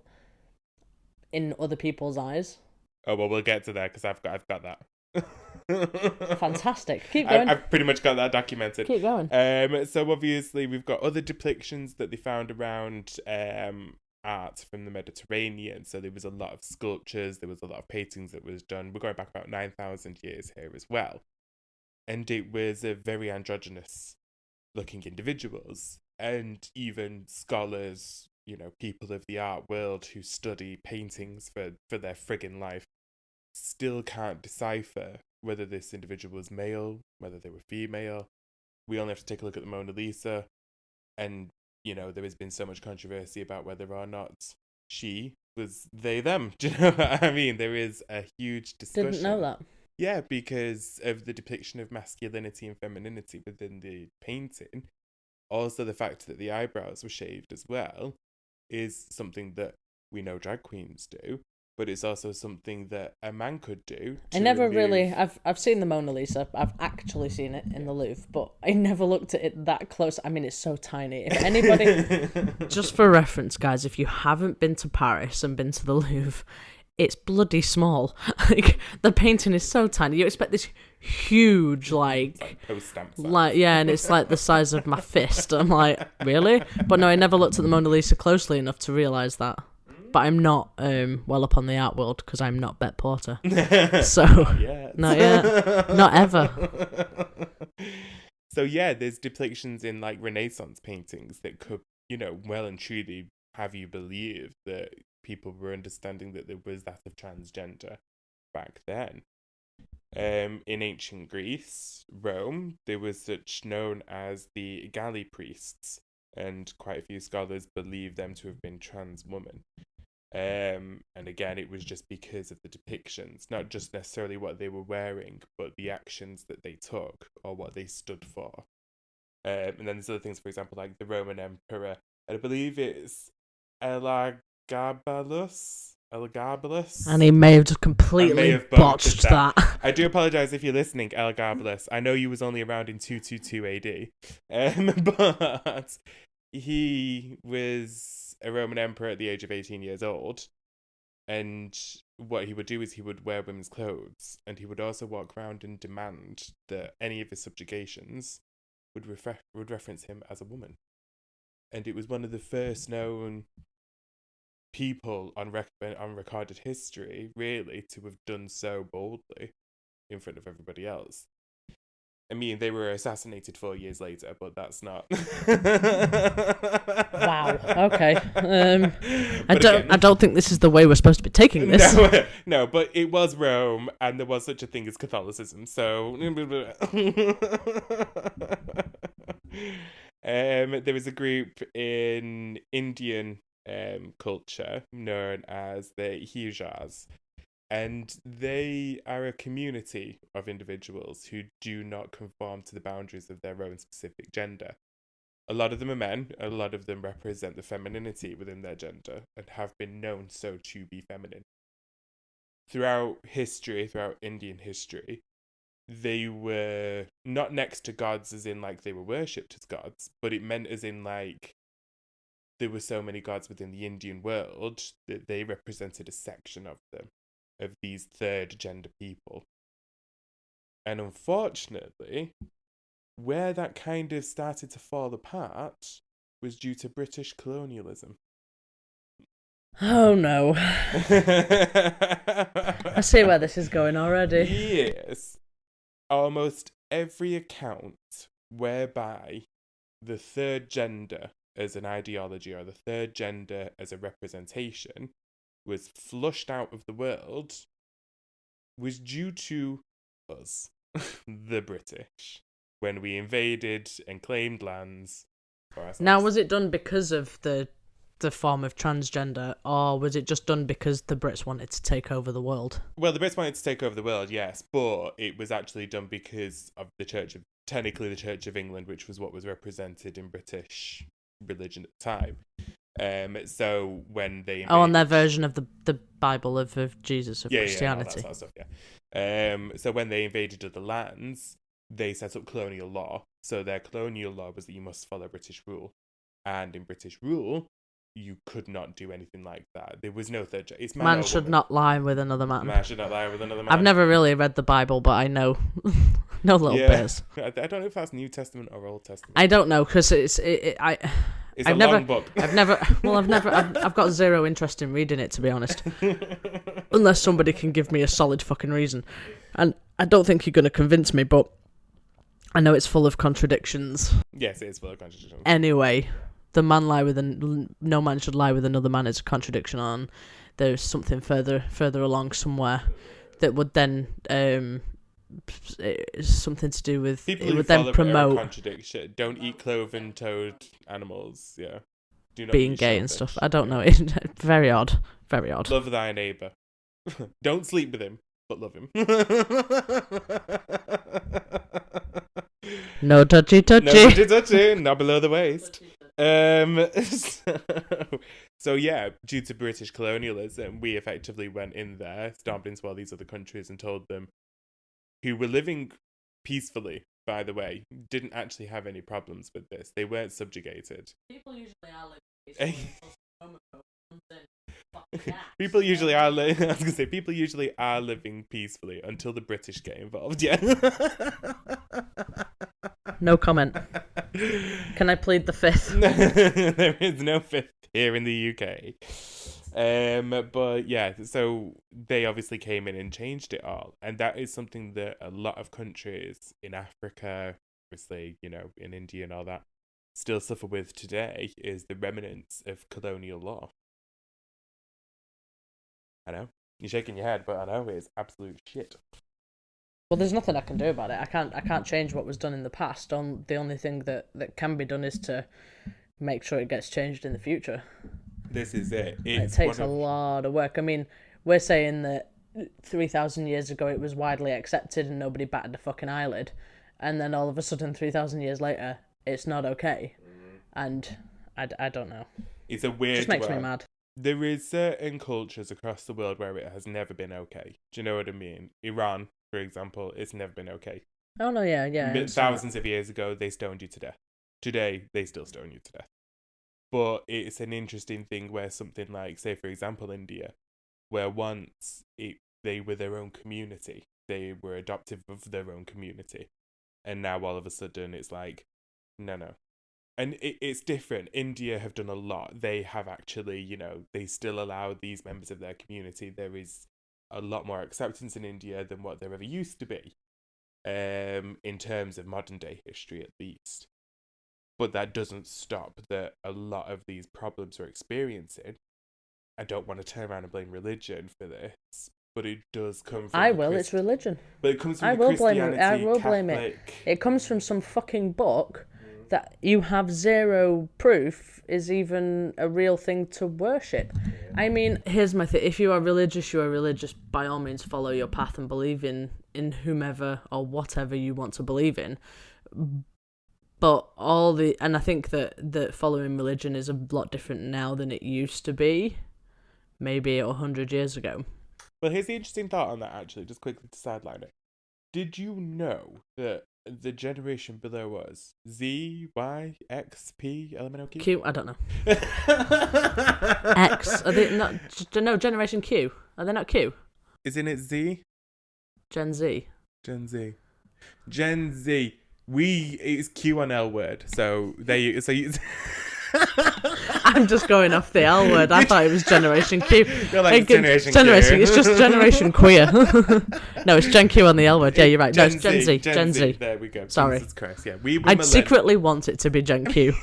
[SPEAKER 2] in other people's eyes.
[SPEAKER 1] Oh well, we'll get to that because I've got that.
[SPEAKER 2] Fantastic. Keep going.
[SPEAKER 1] I've pretty much got that documented.
[SPEAKER 2] Keep going.
[SPEAKER 1] So obviously we've got other depictions that they found around art from the Mediterranean. So there was a lot of sculptures, there was a lot of paintings that was done. We're going back about 9,000 years here as well. And it was a very androgynous looking individuals. And even scholars, people of the art world who study paintings for their friggin' life still can't decipher whether this individual was male, whether they were female. We only have to take a look at the Mona Lisa, and there has been so much controversy about whether or not she was they them. Do you know what I mean? There is a huge discussion.
[SPEAKER 2] Didn't know that.
[SPEAKER 1] Yeah, because of the depiction of masculinity and femininity within the painting. Also, the fact that the eyebrows were shaved as well is something that we know drag queens do, but it's also something that a man could do.
[SPEAKER 2] I never really. I've seen the Mona Lisa. I've actually seen it in the Louvre, but I never looked at it that close. I mean, it's so tiny. If anybody, just for reference, guys, if you haven't been to Paris and been to the Louvre, it's bloody small. Like, the painting is so tiny. You expect this huge, like
[SPEAKER 1] post-stamp size.
[SPEAKER 2] And it's like the size of my fist. I'm like, really? But no, I never looked at the Mona Lisa closely enough to realise that. But I'm not well up on the art world because I'm not Bet Porter. So not yet, not ever.
[SPEAKER 1] So yeah, there's depictions in like Renaissance paintings that could, well and truly have you believe that people were understanding that there was that of transgender back then. In ancient Greece, Rome, there was such known as the galley priests, and quite a few scholars believe them to have been trans women. And again, it was just because of the depictions, not just necessarily what they were wearing, but the actions that they took or what they stood for. And then there's other things, for example, like the Roman Emperor, and I believe it's Elagabalus.
[SPEAKER 2] And he may have just completely botched that.
[SPEAKER 1] I do apologise if you're listening, Elagabalus. I know you was only around in 222 AD. But he was a Roman emperor at the age of 18 years old. And what he would do is he would wear women's clothes. And he would also walk around and demand that any of his subjugations would reference him as a woman. And it was one of the first known people on recorded history, really, to have done so boldly in front of everybody else. I mean, they were assassinated 4 years later, but that's not.
[SPEAKER 2] Wow. Okay. I don't think this is the way we're supposed to be taking this.
[SPEAKER 1] No, but it was Rome, and there was such a thing as Catholicism. So, there was a group in Indian culture known as the Hijaz. And they are a community of individuals who do not conform to the boundaries of their own specific gender. A lot of them are men, a lot of them represent the femininity within their gender and have been known so to be feminine. Throughout Indian history, they were not next to gods as in like they were worshipped as gods, but it meant as in like there were so many gods within the Indian world that they represented a section of them, of these third gender people. And unfortunately, where that kind of started to fall apart was due to British colonialism.
[SPEAKER 2] Oh no. I see where this is going already.
[SPEAKER 1] Yes. Almost every account whereby the third gender as an ideology or the third gender as a representation was flushed out of the world was due to us, the British, when we invaded and claimed lands for ourselves.
[SPEAKER 2] Now, was it done because of the form of transgender, or was it just done because the Brits wanted to take over the world?
[SPEAKER 1] Well, the Brits wanted to take over the world, yes, but it was actually done because of technically the Church of England, which was what was represented in British religion at the time. So when they
[SPEAKER 2] on their version of the Bible of Jesus of Christianity.
[SPEAKER 1] Yeah, all that sort of stuff, yeah. So when they invaded other lands, they set up colonial law. So their colonial law was that you must follow British rule, and in British rule, you could not do anything like that. There was no third. It's
[SPEAKER 2] man should not lie with another man.
[SPEAKER 1] Man should not lie with another man.
[SPEAKER 2] I've never really read the Bible, but I know little bits.
[SPEAKER 1] I don't know if that's New Testament or Old Testament.
[SPEAKER 2] I don't know because it's
[SPEAKER 1] long book.
[SPEAKER 2] I've got zero interest in reading it, to be honest. Unless somebody can give me a solid fucking reason. And I don't think you're going to convince me, but I know it's full of contradictions.
[SPEAKER 1] Yes, it is full of contradictions.
[SPEAKER 2] Anyway, no man should lie with another man is a contradiction on. There's something further along somewhere that would then something to do with
[SPEAKER 1] people
[SPEAKER 2] it
[SPEAKER 1] who
[SPEAKER 2] would then promote
[SPEAKER 1] contradiction. Don't eat cloven-toed animals. Yeah, do not
[SPEAKER 2] being gay and stuff. I don't know. It's very odd. Very odd.
[SPEAKER 1] Love thy neighbour. Don't sleep with him, but love him.
[SPEAKER 2] No touchy.
[SPEAKER 1] No touchy. Not below the waist. So yeah, due to British colonialism, we effectively went in there, stomped into all these other countries and told them, who were living peacefully, by the way, didn't actually have any problems with this. They weren't subjugated.
[SPEAKER 2] People usually are living
[SPEAKER 1] People usually are. I was gonna say people usually are living peacefully until the British get involved. Yeah.
[SPEAKER 2] No comment. Can I plead the fifth?
[SPEAKER 1] There is no fifth here in the UK. But yeah, so they obviously came in and changed it all, and that is something that a lot of countries in Africa, obviously, in India and all that, still suffer with today. Is the remnants of colonial law. I know you're shaking your head, but I know it's absolute shit.
[SPEAKER 2] Well, there's nothing I can do about it. I can't change what was done in the past. The only thing that can be done is to make sure it gets changed in the future.
[SPEAKER 1] This is it.
[SPEAKER 2] It takes a lot of work. I mean, we're saying that 3,000 years ago it was widely accepted and nobody batted a fucking eyelid, and then all of a sudden 3,000 years later it's not okay, and I don't know.
[SPEAKER 1] It's a weird.
[SPEAKER 2] It just makes me mad.
[SPEAKER 1] There is certain cultures across the world where it has never been okay. Do you know what I mean? Iran, for example, it's never been okay.
[SPEAKER 2] Oh no, yeah.
[SPEAKER 1] Thousands of years ago, they stoned you to death. Today, they still stone you to death. But it's an interesting thing where something like, say, for example, India, where once they were their own community, they were adoptive of their own community, and now all of a sudden it's like, no. And it's different. India have done a lot. They have actually, they still allow these members of their community. There is a lot more acceptance in India than what there ever used to be, in terms of modern day history at least. But that doesn't stop that a lot of these problems we're experiencing. I don't want to turn around and blame religion for this, but it does come from...
[SPEAKER 2] It's religion.
[SPEAKER 1] But it comes from Christianity,
[SPEAKER 2] I will blame it. It comes from some fucking book that you have zero proof is even a real thing to worship. I mean, here's my thing. If you are religious, you are religious. By all means, follow your path and believe in whomever or whatever you want to believe in. But and I think that following religion is a lot different now than it used to be, maybe 100 years ago.
[SPEAKER 1] Well, here's the interesting thought on that, actually, just quickly to sideline it. Did you know that the generation below us, Z, Y, X, P, elemental Q?
[SPEAKER 2] Q, I don't know. X, are they not? No, Generation Q. Are they not Q?
[SPEAKER 1] Isn't it Z?
[SPEAKER 2] Gen Z.
[SPEAKER 1] Gen Z. It's Q on L word. So there you. So you.
[SPEAKER 2] I'm just going off the L word. I thought it was Generation Q.
[SPEAKER 1] You're like Generation Q.
[SPEAKER 2] It's just Generation Queer. No, it's Gen Q on the L word. Yeah, you're right. No, it's Gen Z. Gen Z.
[SPEAKER 1] There we go.
[SPEAKER 2] Sorry.
[SPEAKER 1] Jesus Christ. Yeah, we were
[SPEAKER 2] I'd secretly want it to be Gen Q.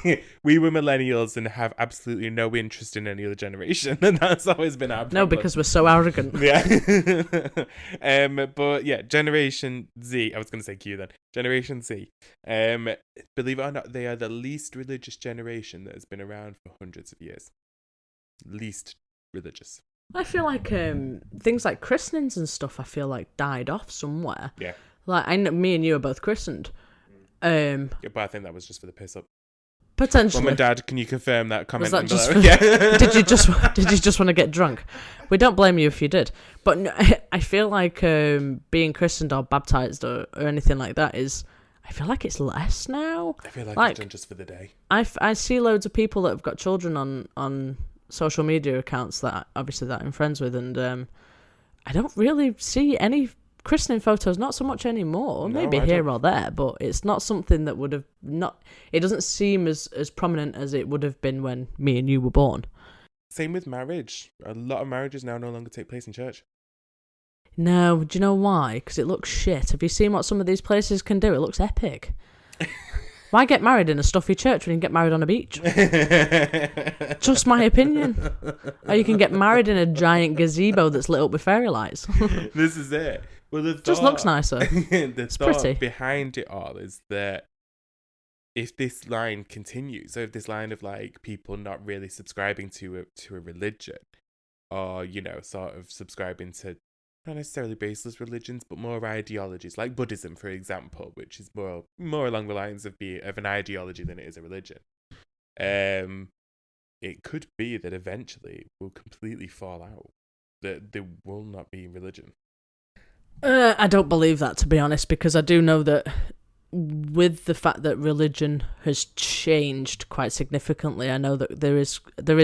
[SPEAKER 1] We were millennials and have absolutely no interest in any other generation, and that's always been our problem.
[SPEAKER 2] No, because we're so arrogant.
[SPEAKER 1] Yeah. But yeah, Generation Z. I was going to say Q then. Generation Z. Believe it or not, they are the least religious generation that has been around for hundreds of years. Least religious.
[SPEAKER 2] I feel like things like christenings and stuff, I feel like died off somewhere.
[SPEAKER 1] Yeah.
[SPEAKER 2] Like, me and you are both christened.
[SPEAKER 1] Yeah, but I think that was just for the piss up.
[SPEAKER 2] Potentially.
[SPEAKER 1] Mum and Dad, can you confirm that comment?
[SPEAKER 2] Was that just
[SPEAKER 1] below? Yeah.
[SPEAKER 2] Did you just want to get drunk? We don't blame you if you did. But no, I feel like being christened or baptized or anything like that I feel like it's less now.
[SPEAKER 1] I feel like it's done just for the day.
[SPEAKER 2] I see loads of people that have got children on social media accounts that I'm friends with, and I don't really see any christening photos, not so much anymore.
[SPEAKER 1] No,
[SPEAKER 2] Maybe here or there, but it's not something that would have it doesn't seem as prominent as it would have been when me and you were born.
[SPEAKER 1] Same with marriage. A lot of marriages now no longer take place in church.
[SPEAKER 2] No, do you know why? Because it looks shit. Have you seen what some of these places can do? It looks epic. Why get married in a stuffy church when you can get married on a beach? Just my opinion. Or you can get married in a giant gazebo that's lit up with fairy lights.
[SPEAKER 1] This is it. Well, it
[SPEAKER 2] just looks nicer.
[SPEAKER 1] It's
[SPEAKER 2] pretty.
[SPEAKER 1] thought behind it all is that if this line continues, so if this line of like people not really subscribing to a religion, or sort of subscribing to not necessarily baseless religions, but more ideologies, like Buddhism, for example, which is more along the lines of an ideology than it is a religion. It could be that eventually it will completely fall out. That there will not be religion.
[SPEAKER 2] I don't believe that, to be honest, because I do know that with the fact that religion has changed quite significantly, I know that there is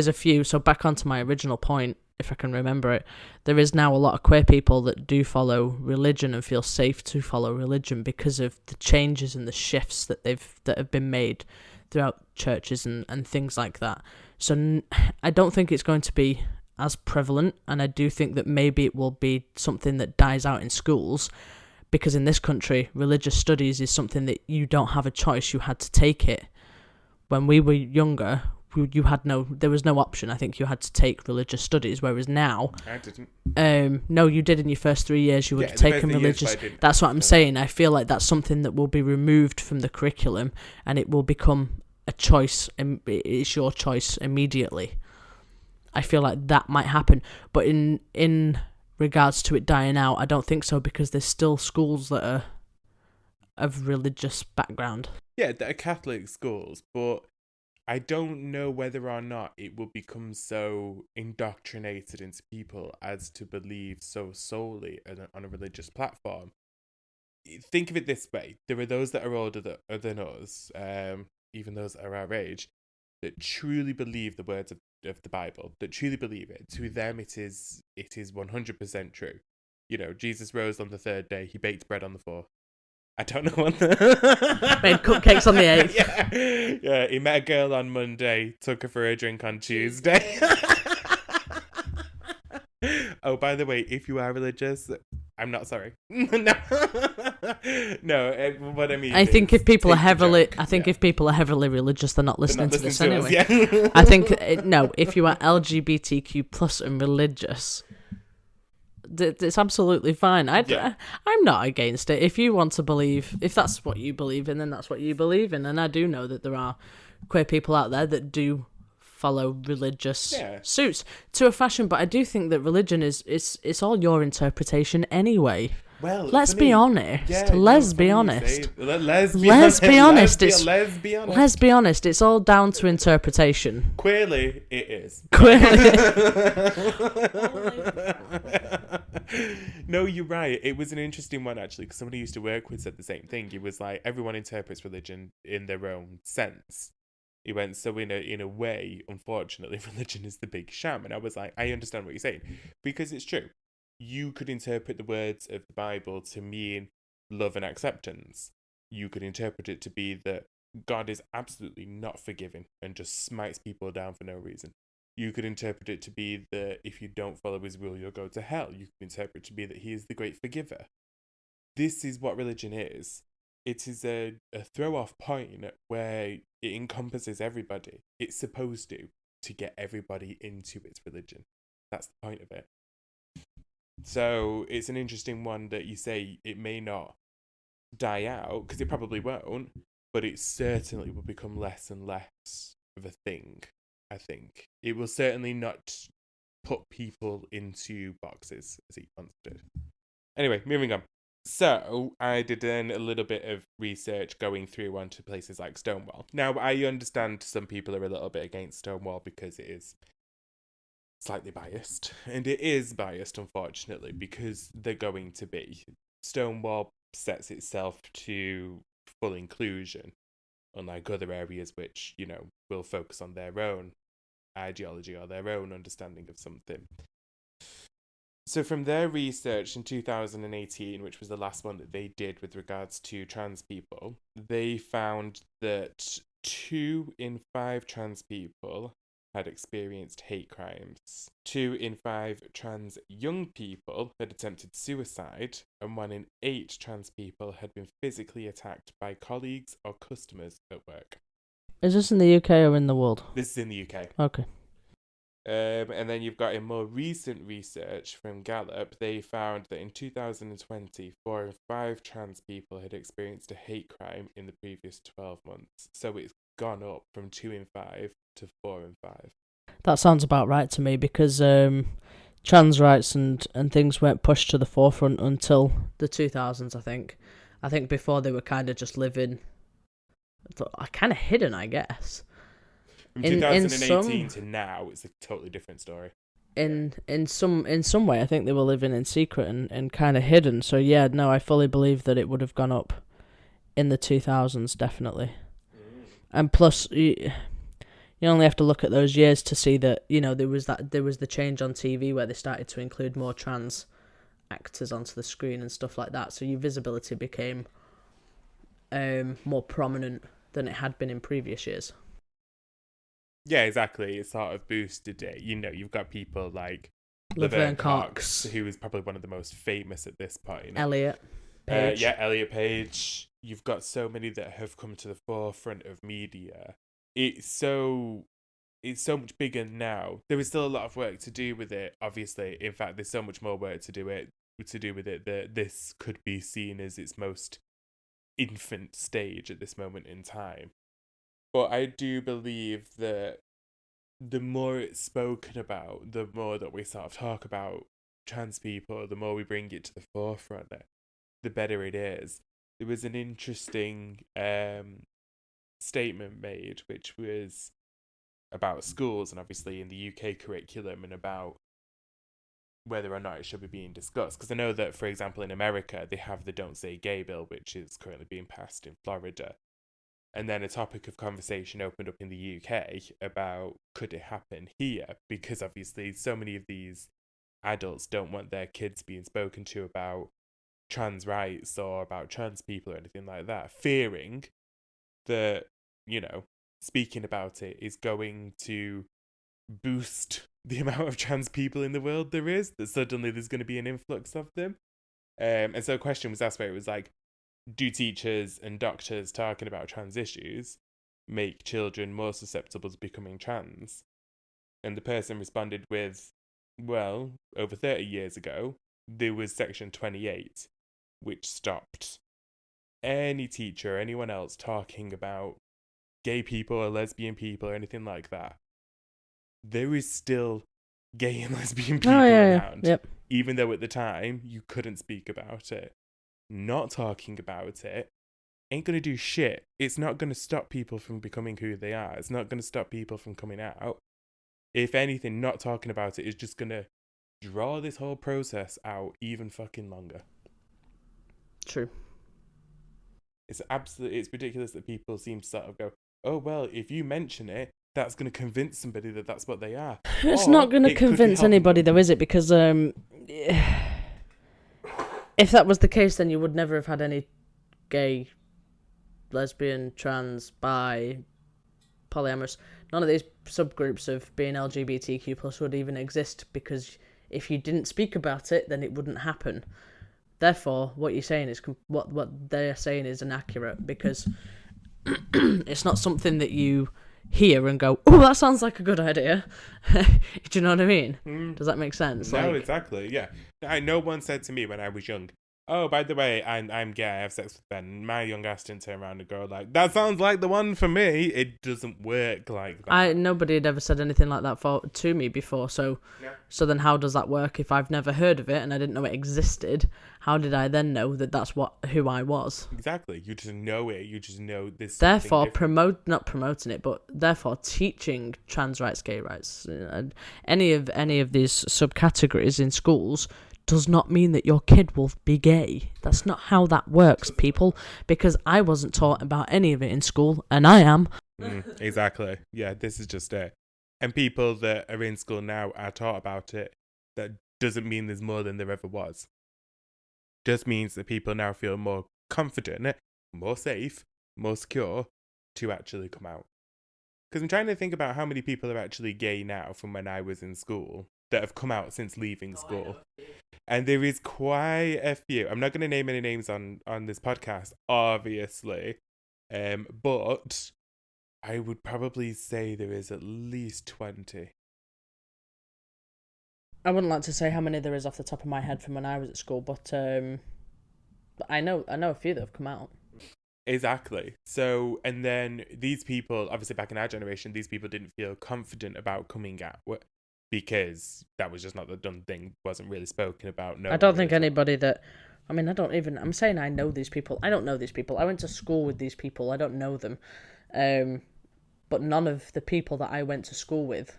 [SPEAKER 2] a few. So back onto my original point, if I can remember it, there is now a lot of queer people that do follow religion and feel safe to follow religion because of the changes and the shifts that have been made throughout churches and things like that. So I don't think it's going to be as prevalent, and I do think that maybe it will be something that dies out in schools, because in this country, religious studies is something that you don't have a choice. You had to take it. When we were younger, there was no option. I think you had to take religious studies, whereas now,
[SPEAKER 1] I didn't.
[SPEAKER 2] No, you did in your first 3 years. You would have taken religious. That's what I'm saying. I feel like that's something that will be removed from the curriculum, and it will become a choice. It's your choice immediately. I feel like that might happen, but in regards to it dying out, I don't think so, because there's still schools that are of religious background.
[SPEAKER 1] Yeah, that are Catholic schools, but I don't know whether or not it will become so indoctrinated into people as to believe so solely on a religious platform. Think of it this way: there are those that are older than us, even those that are our age, that truly believe the words of the Bible, that truly believe it. To them, it is 100% true. Jesus rose on the third day. He baked bread on the fourth. I don't know what
[SPEAKER 2] made cupcakes on the 8th.
[SPEAKER 1] Yeah. He met a girl on Monday, took her for a drink on Tuesday. Oh, by the way, if you are religious, I'm not sorry. No, what I mean.
[SPEAKER 2] I think if people are heavily, if people are heavily religious, they're not listening to this anyway.
[SPEAKER 1] Yeah.
[SPEAKER 2] I think if you are LGBTQ plus and religious, it's absolutely fine. I'm not against it. If you want to believe, if that's what you believe in, then that's what you believe in. And I do know that there are queer people out there that do follow religious suits to a fashion, but I do think that religion it's all your interpretation anyway.
[SPEAKER 1] Well,
[SPEAKER 2] let's be honest. Let's be honest.
[SPEAKER 1] Let's
[SPEAKER 2] be honest. It's all down to interpretation.
[SPEAKER 1] Clearly, it is. No, you're right. It was an interesting one, actually, because somebody I used to work with said the same thing. It was like, everyone interprets religion in their own sense. He went, so in a way, unfortunately, religion is the big sham. And I was like, I understand what you're saying, because it's true. You could interpret the words of the Bible to mean love and acceptance. You could interpret it to be that God is absolutely not forgiving and just smites people down for no reason. You could interpret it to be that if you don't follow his rule, you'll go to hell. You could interpret it to be that he is the great forgiver. This is what religion is. It is a throw-off point where it encompasses everybody. It's supposed to get everybody into its religion. That's the point of it. So it's an interesting one that you say it may not die out, because it probably won't, but it certainly will become less and less of a thing, I think. It will certainly not put people into boxes as it once did. Anyway, moving on. So I did then a little bit of research going through onto places like Stonewall. Now, I understand some people are a little bit against Stonewall because it is slightly biased. And it is biased, unfortunately, because they're going to be. Stonewall sets itself to full inclusion, unlike other areas which, will focus on their own ideology or their own understanding of something. So from their research in 2018, which was the last one that they did with regards to trans people, they found that 2 in 5 trans people had experienced hate crimes. 2 in 5 trans young people had attempted suicide, and 1 in 8 trans people had been physically attacked by colleagues or customers at work.
[SPEAKER 2] Is this in the UK or in the world?
[SPEAKER 1] This is in the UK.
[SPEAKER 2] Okay.
[SPEAKER 1] And then you've got in more recent research from Gallup, they found that in 2020, 4 in 5 trans people had experienced a hate crime in the previous 12 months. So it's gone up from 2 in 5 to 4 in 5.
[SPEAKER 2] That sounds about right to me, because trans rights and things weren't pushed to the forefront until the 2000s, I think. I think before they were kind of just living, kind of hidden, I guess.
[SPEAKER 1] From 2018 to now, it's a totally different story.
[SPEAKER 2] In some way, I think they were living in secret and kind of hidden. So yeah, no, I fully believe that it would have gone up in the 2000s, definitely. And plus, you only have to look at those years to see that there was the change on TV where they started to include more trans actors onto the screen and stuff like that. So your visibility became more prominent than it had been in previous years.
[SPEAKER 1] Yeah, exactly. It sort of boosted it. You've got people like
[SPEAKER 2] Laverne Cox,
[SPEAKER 1] who is probably one of the most famous at this point.
[SPEAKER 2] Elliot Page.
[SPEAKER 1] Elliot Page. You've got so many that have come to the forefront of media. It's so much bigger now. There is still a lot of work to do with it, obviously. In fact, there's so much more work to do with it that this could be seen as its most infant stage at this moment in time. But I do believe that the more it's spoken about, the more that we sort of talk about trans people, the more we bring it to the forefront, the better it is. There was an interesting statement made, which was about schools and obviously in the UK curriculum and about whether or not it should be being discussed. Because I know that, for example, in America, they have the Don't Say Gay bill, which is currently being passed in Florida. And then a topic of conversation opened up in the UK about could it happen here? Because obviously so many of these adults don't want their kids being spoken to about trans rights or about trans people or anything like that, fearing that, speaking about it is going to boost the amount of trans people in the world there is, that suddenly there's going to be an influx of them. And so a question was asked where it was like, do teachers and doctors talking about trans issues make children more susceptible to becoming trans? And the person responded with, well, over 30 years ago, there was Section 28, which stopped any teacher or anyone else talking about gay people or lesbian people or anything like that. There is still gay and lesbian people around.
[SPEAKER 2] Yep.
[SPEAKER 1] Even though at the time you couldn't speak about it. Not talking about it ain't going to do shit. It's not going to stop people from becoming who they are. It's not going to stop people from coming out. If anything, not talking about it is just going to draw this whole process out even fucking longer.
[SPEAKER 2] True.
[SPEAKER 1] It's ridiculous that people seem to sort of go, oh, well, if you mention it, that's going to convince somebody that that's what they are.
[SPEAKER 2] It's not going to convince anybody, though, is it? Because if that was the case, then you would never have had any gay lesbian, trans, bi, polyamorous, none of these subgroups of being LGBTQ plus would even exist, because if you didn't speak about it, then it wouldn't happen. Therefore, what you're saying is what they're saying is inaccurate, because it's not something that you hear and go, oh, that sounds like a good idea. Do you know what I mean? Does that make sense?
[SPEAKER 1] No, exactly. Yeah. No one said to me when I was young, oh, by the way, I'm gay, I have sex with Ben. My young ass didn't turn around and go like, that sounds like the one for me. It doesn't work like that.
[SPEAKER 2] Nobody had ever said anything like that to me before. So,
[SPEAKER 1] Yeah.
[SPEAKER 2] So then how does that work? If I've never heard of it and I didn't know it existed, how did I then know that that's who I was?
[SPEAKER 1] Exactly. You just know it. You just know this.
[SPEAKER 2] Therefore, not promoting it, but therefore teaching trans rights, gay rights, and any of these subcategories in schools does not mean that your kid will be gay. That's not how that works, people, because I wasn't taught about any of it in school, and I am.
[SPEAKER 1] Exactly. Yeah, this is just it. And people that are in school now are taught about it. That doesn't mean there's more than there ever was. Just means that people now feel more confident, more safe, more secure to actually come out. Because I'm trying to think about how many people are actually gay now from when I was in school that have come out since leaving school. And there is quite a few. I'm not going to name any names on this podcast, obviously. But I would probably say there is at least 20.
[SPEAKER 2] I wouldn't like to say how many there is off the top of my head from when I was at school, but I know a few that have come out.
[SPEAKER 1] Exactly. So, and then these people, obviously back in our generation, these people didn't feel confident about coming out because that was just not the done thing, wasn't really spoken about. No,
[SPEAKER 2] I don't think anybody that, I mean, I'm saying I know these people. I don't know these people. I went to school with these people. I don't know them. But none of the people that I went to school with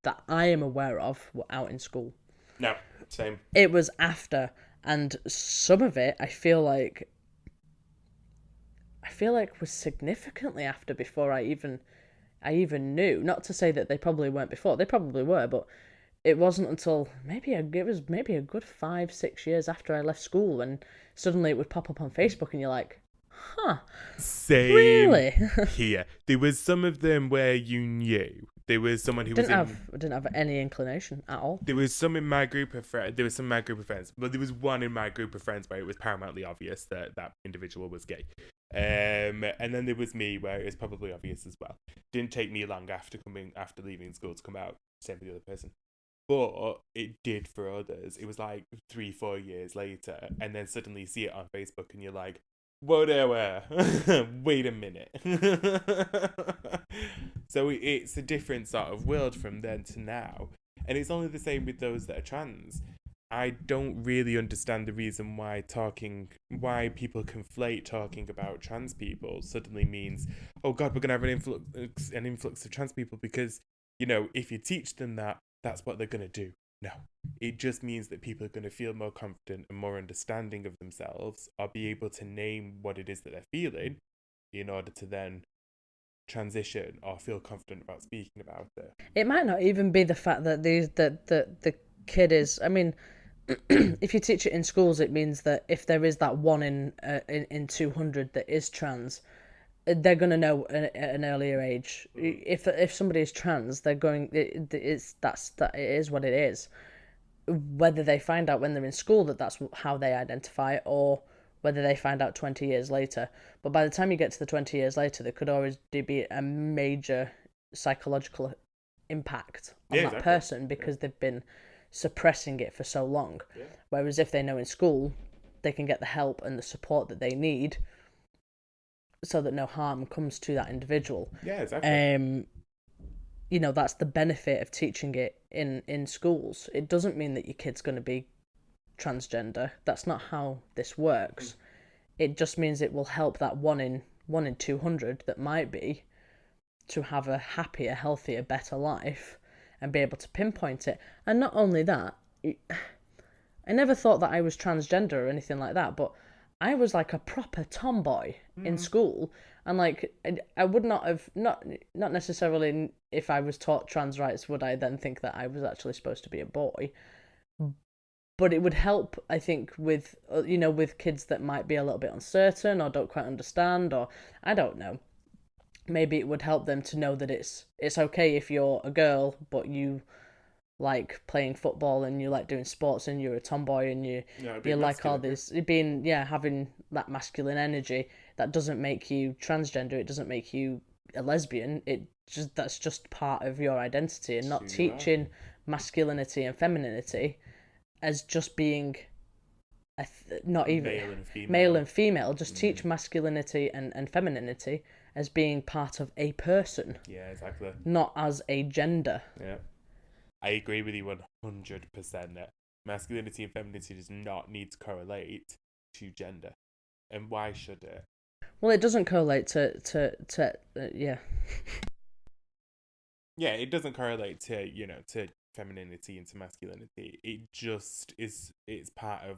[SPEAKER 2] that I am aware of were out in school.
[SPEAKER 1] No, same.
[SPEAKER 2] It was after, and some of it I feel like was significantly after, before I even knew. Not to say that they probably weren't before. They probably were, but it wasn't until maybe a good 5-6 years after I left school, and suddenly it would pop up on Facebook, and you're like, huh,
[SPEAKER 1] same.
[SPEAKER 2] Really?
[SPEAKER 1] Here, there was some of them where you knew. There was someone who
[SPEAKER 2] didn't have any inclination at all.
[SPEAKER 1] There was some in my group of friends. There was some in my group of friends, but there was one in my group of friends where it was paramountly obvious that that individual was gay. And then there was me, where it was probably obvious as well. Didn't take me long after leaving school to come out. Same for the other person, but it did for others. It was like 3-4 years later, and then suddenly you see it on Facebook, and you're like, whatever. Wait a minute. So it's a different sort of world from then to now. And it's only the same with those that are trans. I don't really understand the reason why people conflate talking about trans people suddenly means, oh God, we're going to have an influx of trans people because, if you teach them that, that's what they're going to do. No, it just means that people are going to feel more confident and more understanding of themselves, or be able to name what it is that they're feeling in order to then transition or feel confident about speaking about it.
[SPEAKER 2] It might not even be the fact that the kid is. I mean, if you teach it in schools, it means that if there is that one in 200 that is trans, they're going to know at an earlier age. If somebody is trans, they're going. It is what it is. Whether they find out when they're in school that that's how they identify, or whether they find out 20 years later. But by the time you get to the 20 years later, there could always be a major psychological impact on that person, because they've been suppressing it for so long. Yeah. Whereas if they know in school, they can get the help and the support that they need, so that no harm comes to that individual.
[SPEAKER 1] Yeah, exactly.
[SPEAKER 2] That's the benefit of teaching it in schools. It doesn't mean that your kid's going to be transgender. That's not how this works. It just means it will help that one in 200 that might be, to have a happier, healthier, better life, and be able to pinpoint it. And not only that, I never thought that I was transgender or anything like that, but I was like a proper tomboy in school, and like I would not have not necessarily, if I was taught trans rights, would I then think that I was actually supposed to be a boy. But it would help, I think, with with kids that might be a little bit uncertain or don't quite understand, or I don't know. Maybe it would help them to know that it's okay if you're a girl, but you like playing football and you like doing sports and you're a tomboy and you like all this having that masculine energy. That doesn't make you transgender. It doesn't make you a lesbian. That's just part of your identity, and not teaching masculinity and femininity as just being not even male and female. Just teach masculinity and femininity as being part of a person.
[SPEAKER 1] Yeah, exactly.
[SPEAKER 2] Not as a gender.
[SPEAKER 1] Yeah. I agree with you 100% that masculinity and femininity does not need to correlate to gender. And why should it?
[SPEAKER 2] Well, it doesn't correlate to yeah.
[SPEAKER 1] Yeah, it doesn't correlate to femininity and to masculinity. It just is, it's part of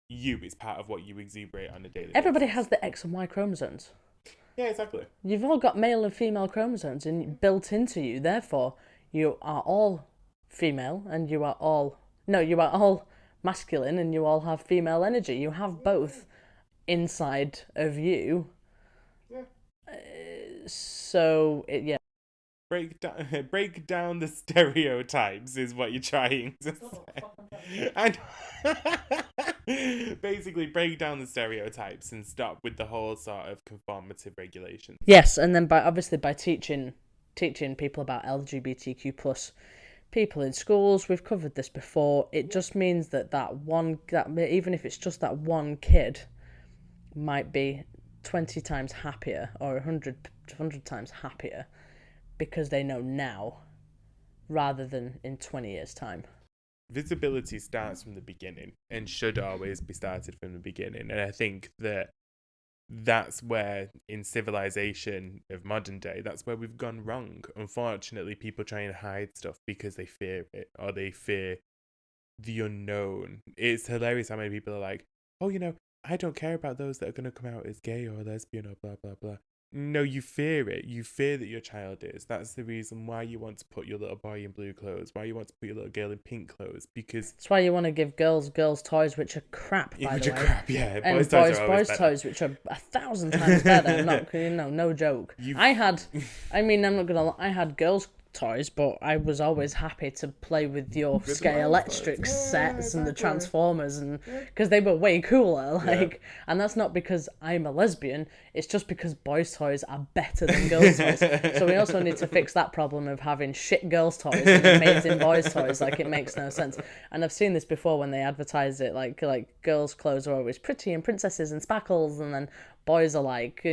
[SPEAKER 1] you. It's part of what you exuberate on a daily basis.
[SPEAKER 2] Everybody has the X and Y chromosomes.
[SPEAKER 1] Yeah, exactly.
[SPEAKER 2] You've all got male and female chromosomes built into you. Therefore, you are all female and you are all masculine and you all have female energy. You have both inside of you.
[SPEAKER 1] Yeah. Break down the stereotypes is what you're trying to say. And basically break down the stereotypes and stop with the whole sort of conformative regulations.
[SPEAKER 2] Yes, and then by teaching people about LGBTQ plus people in schools, we've covered this before. It just means that even if it's just that one kid might be 20 times happier or 100 times happier because they know now rather than in 20 years' time.
[SPEAKER 1] Visibility starts from the beginning and should always be started from the beginning. And I think that's where, in civilization of modern day, that's where we've gone wrong. Unfortunately, people try and hide stuff because they fear it or they fear the unknown. It's hilarious how many people are like, oh, I don't care about those that are going to come out as gay or lesbian or blah, blah, blah. No, you fear it. You fear that your child is. That's the reason why you want to put your little boy in blue clothes, why you want to put your little girl in pink clothes, because...
[SPEAKER 2] That's why you want to give girls toys, which are crap, by the way.
[SPEAKER 1] Crap, yeah.
[SPEAKER 2] And boys toys, which are 1,000 times better. No joke. I had girls toys, but I was always happy to play with your Sky Electric sets and the Transformers, and because they were way cooler. And that's not because I'm a lesbian. It's just because boys' toys are better than girls' toys. So we also need to fix that problem of having shit girls' toys and amazing boys' toys. Like, it makes no sense. And I've seen this before when they advertise it. Like girls' clothes are always pretty and princesses and sparkles, and then boys are like,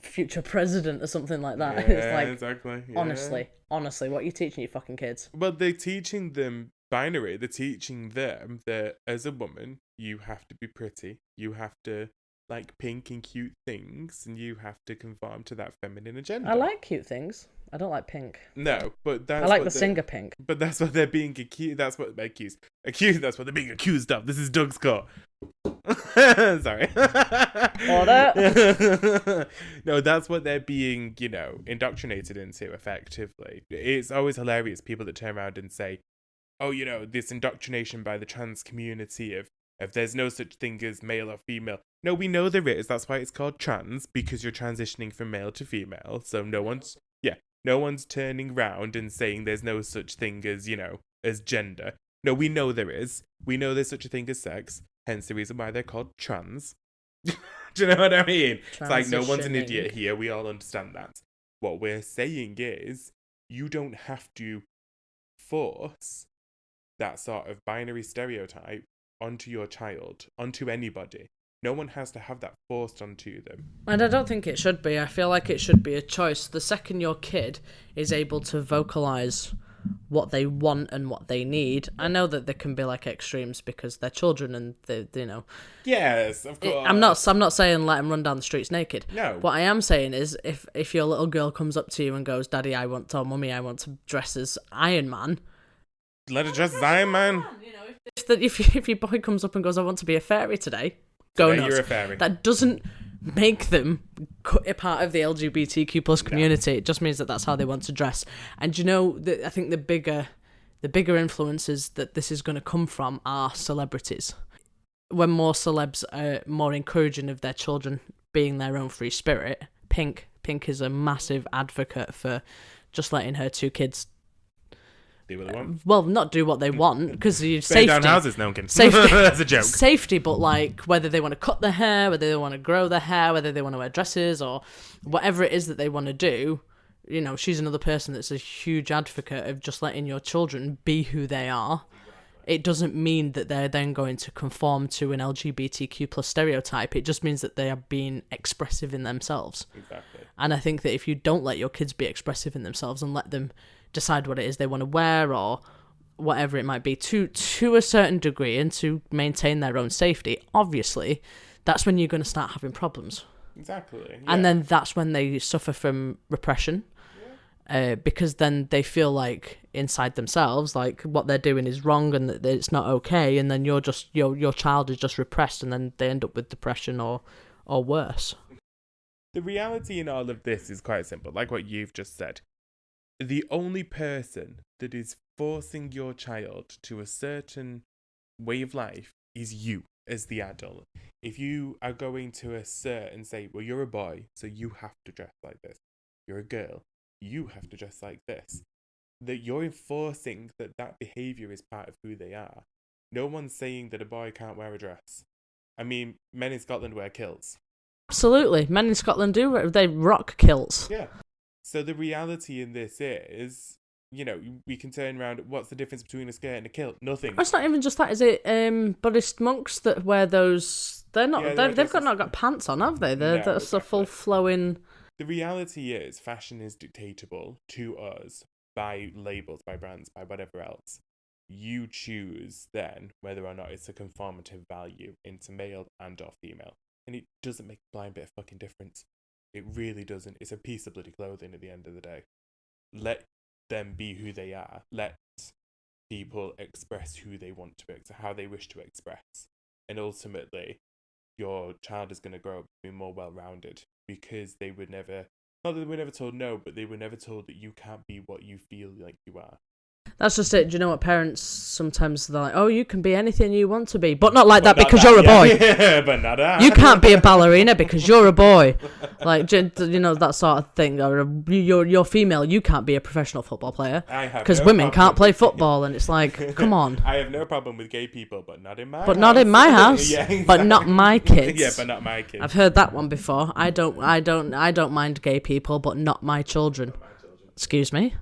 [SPEAKER 2] future president or something like that.
[SPEAKER 1] Yeah,
[SPEAKER 2] it's like,
[SPEAKER 1] exactly. Yeah.
[SPEAKER 2] Honestly, what are you teaching your fucking kids?
[SPEAKER 1] Well, they're teaching them binary. They're teaching them that as a woman, you have to be pretty. You have to like pink and cute things, and you have to conform to that feminine agenda.
[SPEAKER 2] I like cute things. I don't like pink.
[SPEAKER 1] No, but that's
[SPEAKER 2] I like the singer Pink.
[SPEAKER 1] But that's what they're being accused. That's what they're accused. That's what they're being accused of. This is Doug's court. Sorry.
[SPEAKER 2] Order.
[SPEAKER 1] No, that's what they're being, indoctrinated into effectively. It's always hilarious, people that turn around and say, oh, this indoctrination by the trans community of there's no such thing as male or female. No, we know there is. That's why it's called trans, because you're transitioning from male to female. So no one's turning round and saying there's no such thing as, as gender. No, we know there is. We know there's such a thing as sex. Hence the reason why they're called trans. Do you know what I mean? It's like, no one's an idiot here. We all understand that. What we're saying is, you don't have to force that sort of binary stereotype onto your child, onto anybody. No one has to have that forced onto them.
[SPEAKER 2] And I don't think it should be. I feel like it should be a choice. The second your kid is able to vocalise what they want and what they need, I know that there can be like extremes because they're children and they
[SPEAKER 1] Yes, of course.
[SPEAKER 2] I'm not saying let them run down the streets naked.
[SPEAKER 1] No.
[SPEAKER 2] What I am saying is if your little girl comes up to you and goes, Daddy, Mummy, I want to dress as Iron Man.
[SPEAKER 1] Let her dress as Iron Man.
[SPEAKER 2] If your boy comes up and goes, I want to be a fairy today, go nuts.
[SPEAKER 1] You're a fairy.
[SPEAKER 2] That doesn't make them a part of the LGBTQ plus community. No. It just means that that's how they want to dress. And I think the bigger The bigger influences that this is going to come from are celebrities. When more celebs are more encouraging of their children being their own free spirit, Pink is a massive advocate for just letting her 2 kids
[SPEAKER 1] do what they want.
[SPEAKER 2] Well, not do what they want, because you
[SPEAKER 1] Burn down
[SPEAKER 2] safety.
[SPEAKER 1] houses, no one can.
[SPEAKER 2] Safety.
[SPEAKER 1] That's a joke.
[SPEAKER 2] Safety, but like whether they want to cut their hair, whether they want to grow their hair, whether they want to wear dresses, or whatever it is that they want to do. You know, she's another person that's a huge advocate of just letting your children be who they are. It doesn't mean that they're then going to conform to an LGBTQ plus stereotype. It just means that they are being expressive in themselves.
[SPEAKER 1] Exactly.
[SPEAKER 2] And I think that if you don't let your kids be expressive in themselves and let them decide what it is they want to wear or whatever it might be to a certain degree and to maintain their own safety, obviously, that's when you're going to start having problems.
[SPEAKER 1] Exactly. Yeah.
[SPEAKER 2] And then that's when they suffer from repression. Because then they feel like inside themselves, like what they're doing is wrong and that it's not okay, and then your child is just repressed, and then they end up with depression or worse.
[SPEAKER 1] The reality in all of this is quite simple, like what you've just said. The only person that is forcing your child to a certain way of life is you as the adult. If you are going to assert and say, well, you're a boy, so you have to dress like this. You're a girl, you have to dress like this. That you're enforcing that behaviour is part of who they are. No one's saying that a boy can't wear a dress. I mean, men in Scotland wear kilts.
[SPEAKER 2] Absolutely. Men in Scotland they rock kilts.
[SPEAKER 1] Yeah. So the reality in this is, you know, we can turn around, what's the difference between a skirt and a kilt? Nothing.
[SPEAKER 2] It's not even just that, is it? Buddhist monks that wear those, they've not got pants on, have they? That's exactly. A full flowing.
[SPEAKER 1] The reality is fashion is dictatable to us by labels, by brands, by whatever else. You choose then whether or not it's a conformative value into male and or female. And it doesn't make a blind bit of fucking difference. It really doesn't. It's a piece of bloody clothing at the end of the day. Let them be who they are. Let people express who they want to be, how they wish to express. And ultimately, your child is going to grow up being more well-rounded because they were never, not that they were never told no, but they were never told that you can't be what you feel like you are.
[SPEAKER 2] That's just it. Do you know what parents sometimes they're like, oh, you can be anything you want to be, but not like that because you're a boy.
[SPEAKER 1] Yeah, but not that.
[SPEAKER 2] You can't be a ballerina because you're a boy. Like, you know, that sort of thing. Or you're female, you can't be a professional football player because women can't play football. And it's like, come on.
[SPEAKER 1] I have no problem with gay people, but not in my house.
[SPEAKER 2] But not in my house. Yeah, exactly. But not my kids.
[SPEAKER 1] Yeah, but not my kids.
[SPEAKER 2] I've heard that one before. I don't mind gay people, but not my children. Excuse me.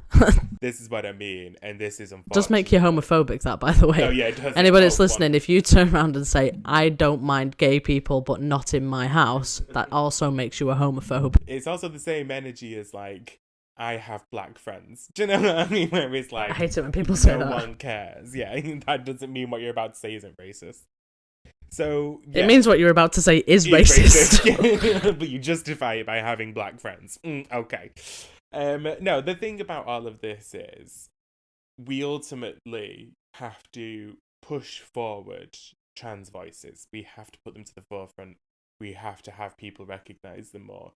[SPEAKER 1] This is what I mean, and this is unfortunate.
[SPEAKER 2] Does make you homophobic, that, by the way.
[SPEAKER 1] Oh, yeah, it does.
[SPEAKER 2] Anybody that's listening, if you turn around and say, I don't mind gay people, but not in my house, that also makes you a homophobe.
[SPEAKER 1] It's also the same energy as, like, I have black friends. Do you know what I mean? Where it's like,
[SPEAKER 2] I hate it when people say that.
[SPEAKER 1] No one cares. Yeah, that doesn't mean what you're about to say isn't racist. So, yeah.
[SPEAKER 2] It means what you're about to say is racist.
[SPEAKER 1] But you justify it by having black friends. Okay. No, the thing about all of this is we ultimately have to push forward trans voices. We have to put them to the forefront. We have to have people recognise them more.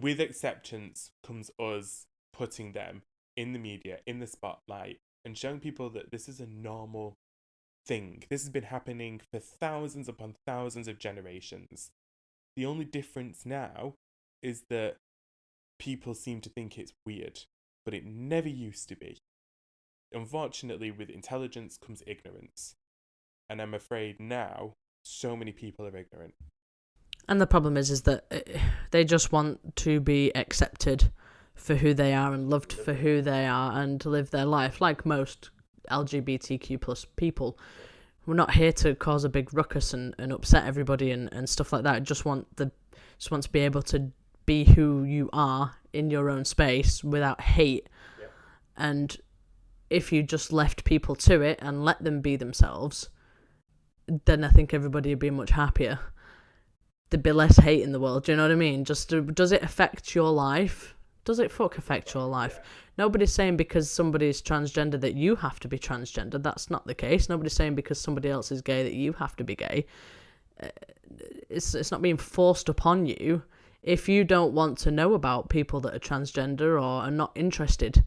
[SPEAKER 1] With acceptance comes us putting them in the media, in the spotlight, and showing people that this is a normal thing. This has been happening for thousands upon thousands of generations. The only difference now is that people seem to think it's weird, but it never used to be. Unfortunately, with intelligence comes ignorance. And I'm afraid now, so many people are ignorant.
[SPEAKER 2] And the problem is that they just want to be accepted for who they are and loved for who they are and to live their life, like most LGBTQ plus people. We're not here to cause a big ruckus and upset everybody and stuff like that. Just want to be able to be who you are in your own space without hate. Yep. And if you just left people to it and let them be themselves, then I think everybody would be much happier. There'd be less hate in the world. Do you know what I mean? Just does it affect your life? Does it affect your life? Yeah. Nobody's saying because somebody's transgender that you have to be transgender. That's not the case. Nobody's saying because somebody else is gay that you have to be gay. It's not being forced upon you. If you don't want to know about people that are transgender or are not interested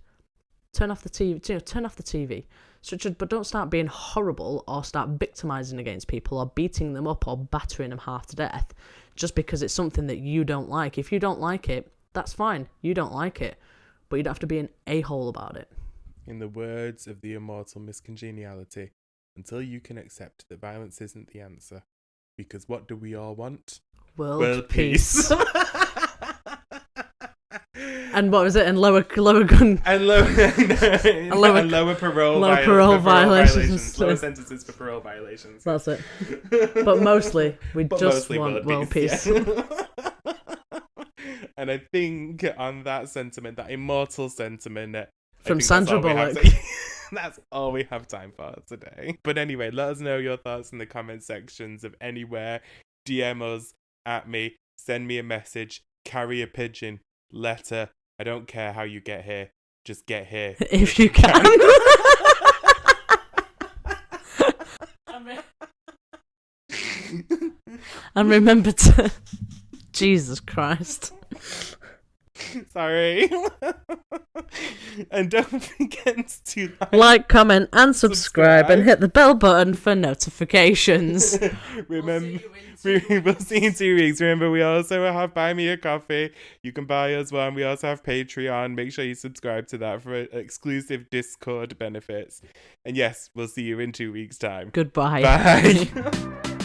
[SPEAKER 2] turn off the TV. Turn off the TV. But don't start being horrible or start victimising against people or beating them up or battering them half to death just because it's something that you don't like. If you don't like it, that's fine. You don't like it. But you don't have to be an a-hole about it.
[SPEAKER 1] In the words of the immortal Miss Congeniality, until you can accept that violence isn't the answer. Because what do we all want?
[SPEAKER 2] World peace. And what was it? And lower gun.
[SPEAKER 1] And lower parole violations. Lower sentences for parole violations.
[SPEAKER 2] That's it. But mostly, we just want world peace.
[SPEAKER 1] Yeah. And I think on that sentiment, that immortal sentiment,
[SPEAKER 2] from Sandra Bullock.
[SPEAKER 1] That's all we have time for today. But anyway, let us know your thoughts in the comment sections of anywhere. DM us, at me, send me a message, carry a pigeon, letter. I don't care how you get here. Just get here.
[SPEAKER 2] If you can. And remember to... Jesus Christ.
[SPEAKER 1] Sorry. And don't forget to
[SPEAKER 2] like, comment, and subscribe, and hit the bell button for notifications.
[SPEAKER 1] Remember, we'll see you in 2 weeks. Remember, we also have Buy Me a Coffee. You can buy us one. We also have Patreon. Make sure you subscribe to that for exclusive Discord benefits. And yes, we'll see you in 2 weeks' time.
[SPEAKER 2] Goodbye.
[SPEAKER 1] Bye.